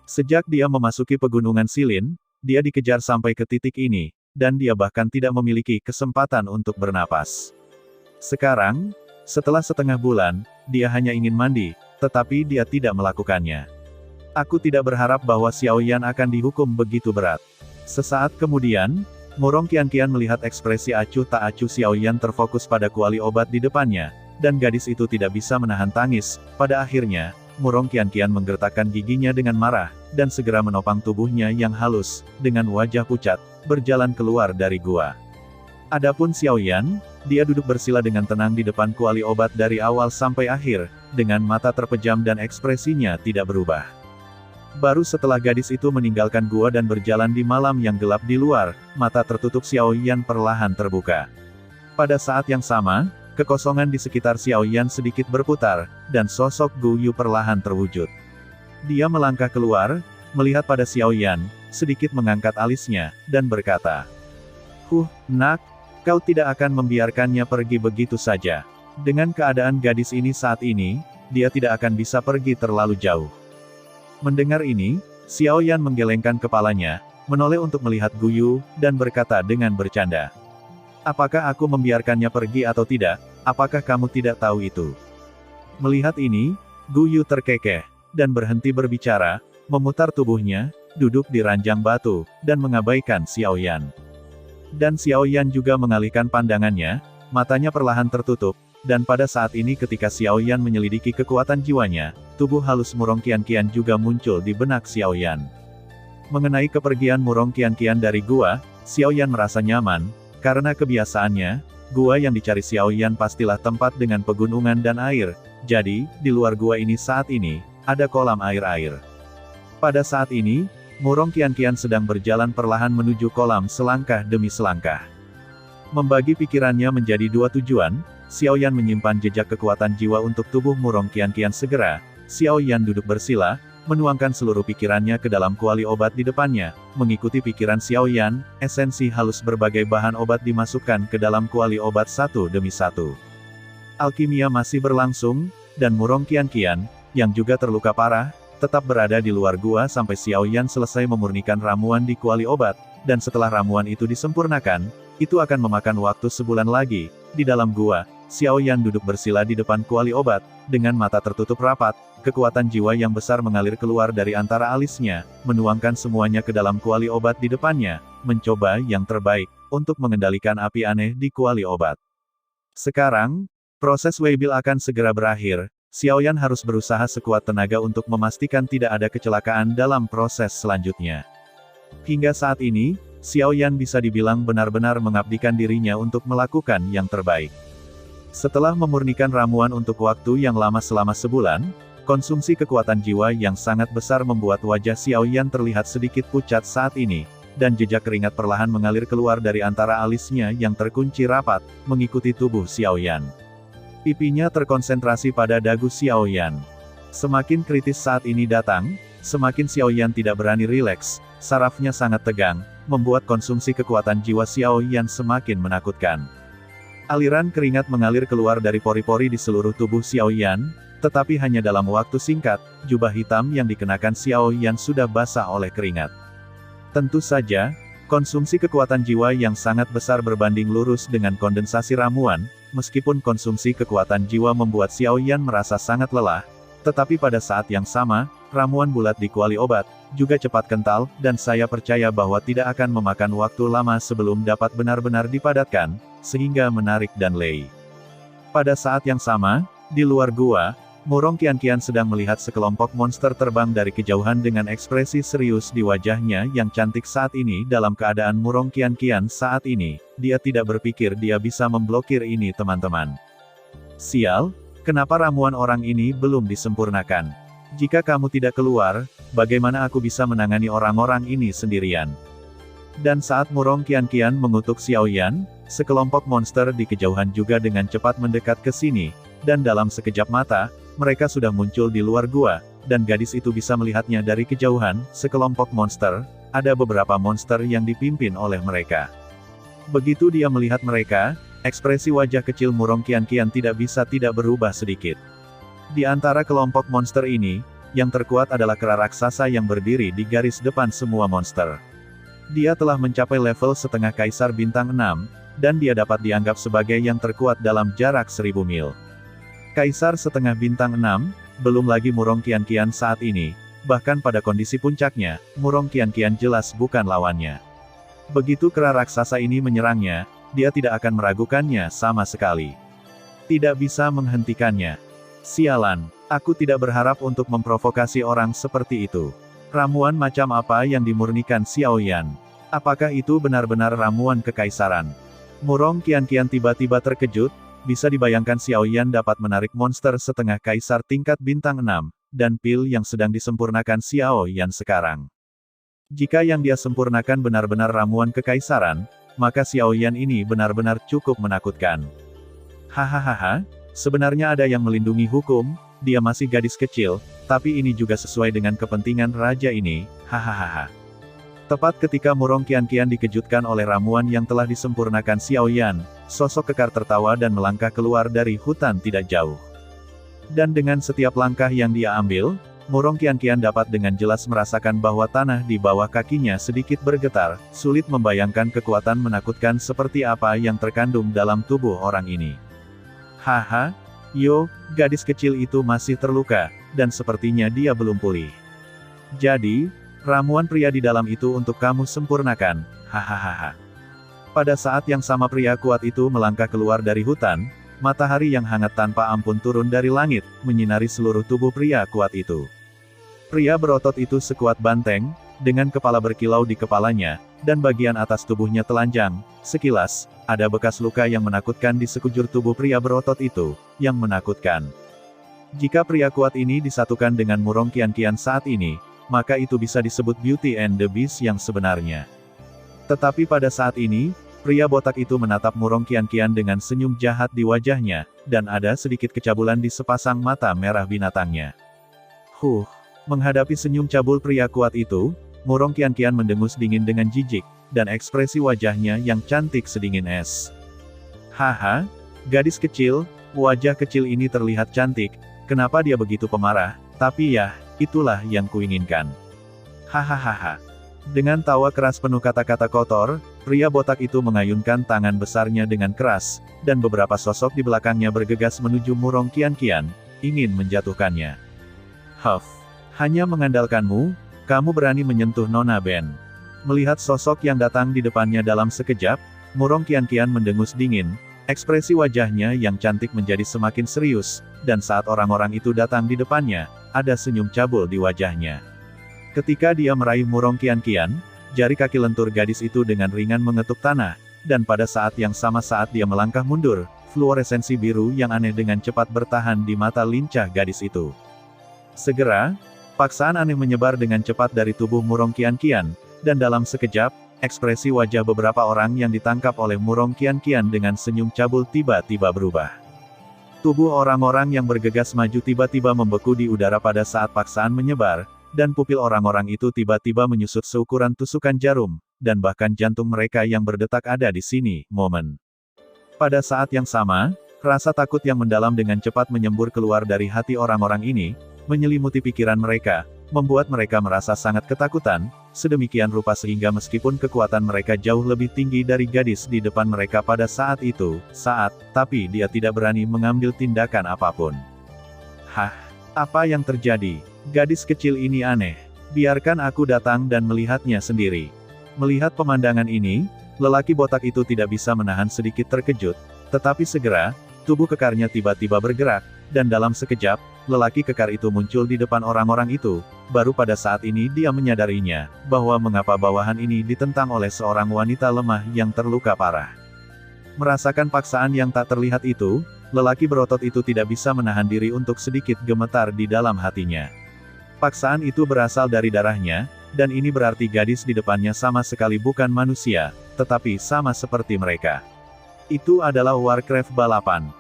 Sejak dia memasuki pegunungan Silin, dia dikejar sampai ke titik ini, dan dia bahkan tidak memiliki kesempatan untuk bernapas. Sekarang, setelah setengah bulan, dia hanya ingin mandi, tetapi dia tidak melakukannya. Aku tidak berharap bahwa Xiao Yan akan dihukum begitu berat. Sesaat kemudian, Murong Qianqian melihat ekspresi acuh tak acuh Xiao Yan terfokus pada kuali obat di depannya, dan gadis itu tidak bisa menahan tangis. Pada akhirnya, Murong Qianqian menggertakkan giginya dengan marah, dan segera menopang tubuhnya yang halus, dengan wajah pucat, berjalan keluar dari gua. Adapun Xiao Yan, dia duduk bersila dengan tenang di depan kuali obat dari awal sampai akhir, dengan mata terpejam dan ekspresinya tidak berubah. Baru setelah gadis itu meninggalkan gua dan berjalan di malam yang gelap di luar, mata tertutup Xiao Yan perlahan terbuka. Pada saat yang sama, kekosongan di sekitar Xiao Yan sedikit berputar, dan sosok Gu Yu perlahan terwujud. Dia melangkah keluar, melihat pada Xiao Yan, sedikit mengangkat alisnya, dan berkata, Nak, kau tidak akan membiarkannya pergi begitu saja. Dengan keadaan gadis ini saat ini, dia tidak akan bisa pergi terlalu jauh." Mendengar ini, Xiao Yan menggelengkan kepalanya, menoleh untuk melihat Gu Yu, dan berkata dengan bercanda, "Apakah aku membiarkannya pergi atau tidak? Apakah kamu tidak tahu itu?" Melihat ini, Gu Yu terkekeh, dan berhenti berbicara, memutar tubuhnya, duduk di ranjang batu, dan mengabaikan Xiao Yan. Dan Xiao Yan juga mengalihkan pandangannya, matanya perlahan tertutup, Dan pada saat ini ketika Xiaoyan menyelidiki kekuatan jiwanya, tubuh halus Murong Qianqian juga muncul di benak Xiaoyan. Mengenai kepergian Murong Qianqian dari gua, Xiaoyan merasa nyaman, karena kebiasaannya, gua yang dicari Xiaoyan pastilah tempat dengan pegunungan dan air, jadi, di luar gua ini saat ini, ada kolam air-air. Pada saat ini, Murong Qianqian sedang berjalan perlahan menuju kolam selangkah demi selangkah. Membagi pikirannya menjadi dua tujuan, Xiaoyan menyimpan jejak kekuatan jiwa untuk tubuh Murong Qianqian segera. Xiaoyan duduk bersila, menuangkan seluruh pikirannya ke dalam kuali obat di depannya. Mengikuti pikiran Xiaoyan, esensi halus berbagai bahan obat dimasukkan ke dalam kuali obat satu demi satu. Alkimia masih berlangsung, dan Murong Qianqian, yang juga terluka parah, tetap berada di luar gua sampai Xiaoyan selesai memurnikan ramuan di kuali obat, dan setelah ramuan itu disempurnakan, itu akan memakan waktu sebulan lagi. Di dalam gua, Xiaoyan duduk bersila di depan kuali obat, dengan mata tertutup rapat, kekuatan jiwa yang besar mengalir keluar dari antara alisnya, menuangkan semuanya ke dalam kuali obat di depannya, mencoba yang terbaik, untuk mengendalikan api aneh di kuali obat. Sekarang, proses Weibil akan segera berakhir, Xiaoyan harus berusaha sekuat tenaga untuk memastikan tidak ada kecelakaan dalam proses selanjutnya. Hingga saat ini, Xiaoyan bisa dibilang benar-benar mengabdikan dirinya untuk melakukan yang terbaik. Setelah memurnikan ramuan untuk waktu yang lama selama sebulan, konsumsi kekuatan jiwa yang sangat besar membuat wajah Xiaoyan terlihat sedikit pucat saat ini, dan jejak keringat perlahan mengalir keluar dari antara alisnya yang terkunci rapat, mengikuti tubuh Xiaoyan. Pipinya terkonsentrasi pada dagu Xiaoyan. Semakin kritis saat ini datang, semakin Xiaoyan tidak berani rileks, sarafnya sangat tegang, membuat konsumsi kekuatan jiwa Xiaoyan semakin menakutkan. Aliran keringat mengalir keluar dari pori-pori di seluruh tubuh Xiaoyan, tetapi hanya dalam waktu singkat, jubah hitam yang dikenakan Xiaoyan sudah basah oleh keringat. Tentu saja, konsumsi kekuatan jiwa yang sangat besar berbanding lurus dengan kondensasi ramuan, meskipun konsumsi kekuatan jiwa membuat Xiaoyan merasa sangat lelah, tetapi pada saat yang sama, ramuan bulat di kuali obat, juga cepat kental, dan saya percaya bahwa tidak akan memakan waktu lama sebelum dapat benar-benar dipadatkan, sehingga menarik dan lei. Pada saat yang sama, di luar gua, Murong Qianqian sedang melihat sekelompok monster terbang dari kejauhan dengan ekspresi serius di wajahnya yang cantik saat ini. Dalam keadaan Murong Qianqian saat ini, dia tidak berpikir dia bisa memblokir ini teman-teman. Sial, kenapa ramuan orang ini belum disempurnakan? Jika kamu tidak keluar, bagaimana aku bisa menangani orang-orang ini sendirian? Dan saat Murong Qianqian mengutuk Xiaoyan, sekelompok monster di kejauhan juga dengan cepat mendekat ke sini, dan dalam sekejap mata, mereka sudah muncul di luar gua, dan gadis itu bisa melihatnya dari kejauhan. Sekelompok monster, ada beberapa monster yang dipimpin oleh mereka. Begitu dia melihat mereka, ekspresi wajah kecil Murong Qianqian tidak bisa tidak berubah sedikit. Di antara kelompok monster ini, yang terkuat adalah kera raksasa yang berdiri di garis depan semua monster. Dia telah mencapai level setengah kaisar bintang 6, dan dia dapat dianggap sebagai yang terkuat dalam jarak 1000 mil. Kaisar setengah bintang 6, belum lagi Murong Qianqian saat ini, bahkan pada kondisi puncaknya, Murong Qianqian jelas bukan lawannya. Begitu kera raksasa ini menyerangnya, dia tidak akan meragukannya sama sekali. Tidak bisa menghentikannya. Sialan, aku tidak berharap untuk memprovokasi orang seperti itu. Ramuan macam apa yang dimurnikan Xiaoyan? Apakah itu benar-benar ramuan kekaisaran? Murong Qianqian tiba-tiba terkejut. Bisa dibayangkan Xiaoyan dapat menarik monster setengah kaisar tingkat bintang 6, dan pil yang sedang disempurnakan Xiaoyan sekarang. Jika yang dia sempurnakan benar-benar ramuan kekaisaran, maka Xiaoyan ini benar-benar cukup menakutkan. Hahaha, sebenarnya ada yang melindungi hukum, dia masih gadis kecil, tapi ini juga sesuai dengan kepentingan raja ini, hahaha. Tepat ketika Murong Qianqian dikejutkan oleh ramuan yang telah disempurnakan Xiaoyan, sosok kekar tertawa dan melangkah keluar dari hutan tidak jauh. Dan dengan setiap langkah yang dia ambil, Murong Qianqian dapat dengan jelas merasakan bahwa tanah di bawah kakinya sedikit bergetar, sulit membayangkan kekuatan menakutkan seperti apa yang terkandung dalam tubuh orang ini. Haha, yo, gadis kecil itu masih terluka, dan sepertinya dia belum pulih. Jadi, ramuan pria di dalam itu untuk kamu sempurnakan, hahaha. Pada saat yang sama pria kuat itu melangkah keluar dari hutan, Matahari yang hangat tanpa ampun turun dari langit, menyinari seluruh tubuh pria kuat itu. Pria berotot itu sekuat banteng, dengan kepala berkilau di kepalanya, dan bagian atas tubuhnya telanjang. Sekilas, ada bekas luka yang menakutkan di sekujur tubuh pria berotot itu, yang menakutkan. Jika pria kuat ini disatukan dengan Murong Qianqian saat ini, maka itu bisa disebut Beauty and the Beast yang sebenarnya. Tetapi pada saat ini, pria botak itu menatap Murong Qianqian dengan senyum jahat di wajahnya, dan ada sedikit kecabulan di sepasang mata merah binatangnya. Menghadapi senyum cabul pria kuat itu, Murong Qianqian mendengus dingin dengan jijik, dan ekspresi wajahnya yang cantik sedingin es. Haha, gadis kecil, wajah kecil ini terlihat cantik, kenapa dia begitu pemarah, tapi ya, itulah yang kuinginkan. Hahaha. Dengan tawa keras penuh kata-kata kotor, pria botak itu mengayunkan tangan besarnya dengan keras, dan beberapa sosok di belakangnya bergegas menuju Murong Qianqian, ingin menjatuhkannya. Hanya mengandalkanmu, kamu berani menyentuh Nona Ben. Melihat sosok yang datang di depannya dalam sekejap, Murong Qianqian mendengus dingin, ekspresi wajahnya yang cantik menjadi semakin serius, dan saat orang-orang itu datang di depannya, ada senyum cabul di wajahnya. Ketika dia meraih Murong Qianqian, jari kaki lentur gadis itu dengan ringan mengetuk tanah, dan pada saat yang sama saat dia melangkah mundur, fluoresensi biru yang aneh dengan cepat bertahan di mata lincah gadis itu. Segera, paksaan aneh menyebar dengan cepat dari tubuh Murong Qianqian, dan dalam sekejap, ekspresi wajah beberapa orang yang ditangkap oleh Murong Qianqian dengan senyum cabul tiba-tiba berubah. Tubuh orang-orang yang bergegas maju tiba-tiba membeku di udara pada saat paksaan menyebar, dan pupil orang-orang itu tiba-tiba menyusut seukuran tusukan jarum, dan bahkan jantung mereka yang berdetak ada di sini, momen. Pada saat yang sama, rasa takut yang mendalam dengan cepat menyembur keluar dari hati orang-orang ini, menyelimuti pikiran mereka, membuat mereka merasa sangat ketakutan, sedemikian rupa sehingga meskipun kekuatan mereka jauh lebih tinggi dari gadis di depan mereka pada saat itu, tapi dia tidak berani mengambil tindakan apapun. Apa yang terjadi? Gadis kecil ini aneh. Biarkan aku datang dan melihatnya sendiri. Melihat pemandangan ini, lelaki botak itu tidak bisa menahan sedikit terkejut, tetapi segera, tubuh kekarnya tiba-tiba bergerak, dan dalam sekejap, lelaki kekar itu muncul di depan orang-orang itu. Baru pada saat ini dia menyadarinya, bahwa mengapa bawahan ini ditentang oleh seorang wanita lemah yang terluka parah. Merasakan paksaan yang tak terlihat itu, lelaki berotot itu tidak bisa menahan diri untuk sedikit gemetar di dalam hatinya. Paksaan itu berasal dari darahnya, dan ini berarti gadis di depannya sama sekali bukan manusia, tetapi sama seperti mereka. Itu adalah Warcraft balapan.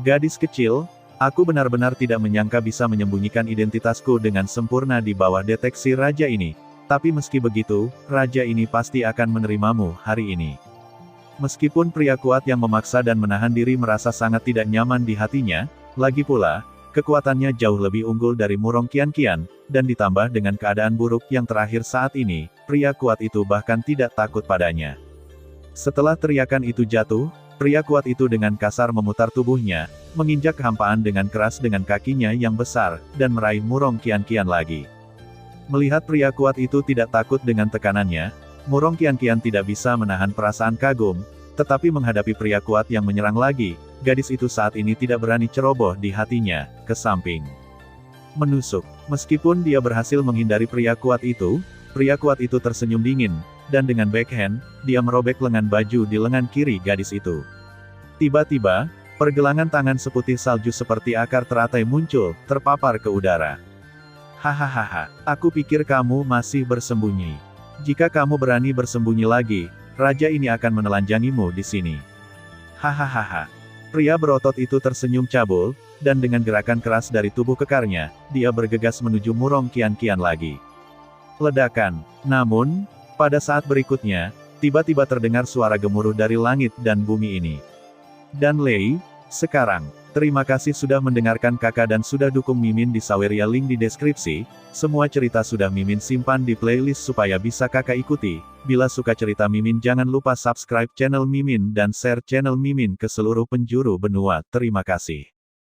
Gadis kecil, aku benar-benar tidak menyangka bisa menyembunyikan identitasku dengan sempurna di bawah deteksi raja ini. Tapi meski begitu, raja ini pasti akan menerimamu hari ini. Meskipun pria kuat yang memaksa dan menahan diri merasa sangat tidak nyaman di hatinya, lagi pula, kekuatannya jauh lebih unggul dari Murong Qianqian, dan ditambah dengan keadaan buruk yang terakhir saat ini, pria kuat itu bahkan tidak takut padanya. Setelah teriakan itu jatuh, pria kuat itu dengan kasar memutar tubuhnya, menginjak kehampaan dengan keras dengan kakinya yang besar, dan meraih Murong Qianqian lagi. Melihat pria kuat itu tidak takut dengan tekanannya, Murong Qianqian tidak bisa menahan perasaan kagum, tetapi menghadapi pria kuat yang menyerang lagi, gadis itu saat ini tidak berani ceroboh di hatinya, ke samping. Menusuk. Meskipun dia berhasil menghindari pria kuat itu tersenyum dingin, dan dengan backhand, dia merobek lengan baju di lengan kiri gadis itu. Tiba-tiba, pergelangan tangan seputih salju seperti akar teratai muncul, terpapar ke udara. Hahaha, aku pikir kamu masih bersembunyi. Jika kamu berani bersembunyi lagi, raja ini akan menelanjangimu di sini. Hahaha. Pria berotot itu tersenyum cabul, dan dengan gerakan keras dari tubuh kekarnya, dia bergegas menuju Murong Qianqian lagi. Ledakan. Namun, pada saat berikutnya, tiba-tiba terdengar suara gemuruh dari langit dan bumi ini. Dan Lei, sekarang, terima kasih sudah mendengarkan kakak dan sudah dukung Mimin di Saweria, link di deskripsi. Semua cerita sudah Mimin simpan di playlist supaya bisa kakak ikuti. Bila suka cerita Mimin jangan lupa subscribe channel Mimin dan share channel Mimin ke seluruh penjuru benua. Terima kasih.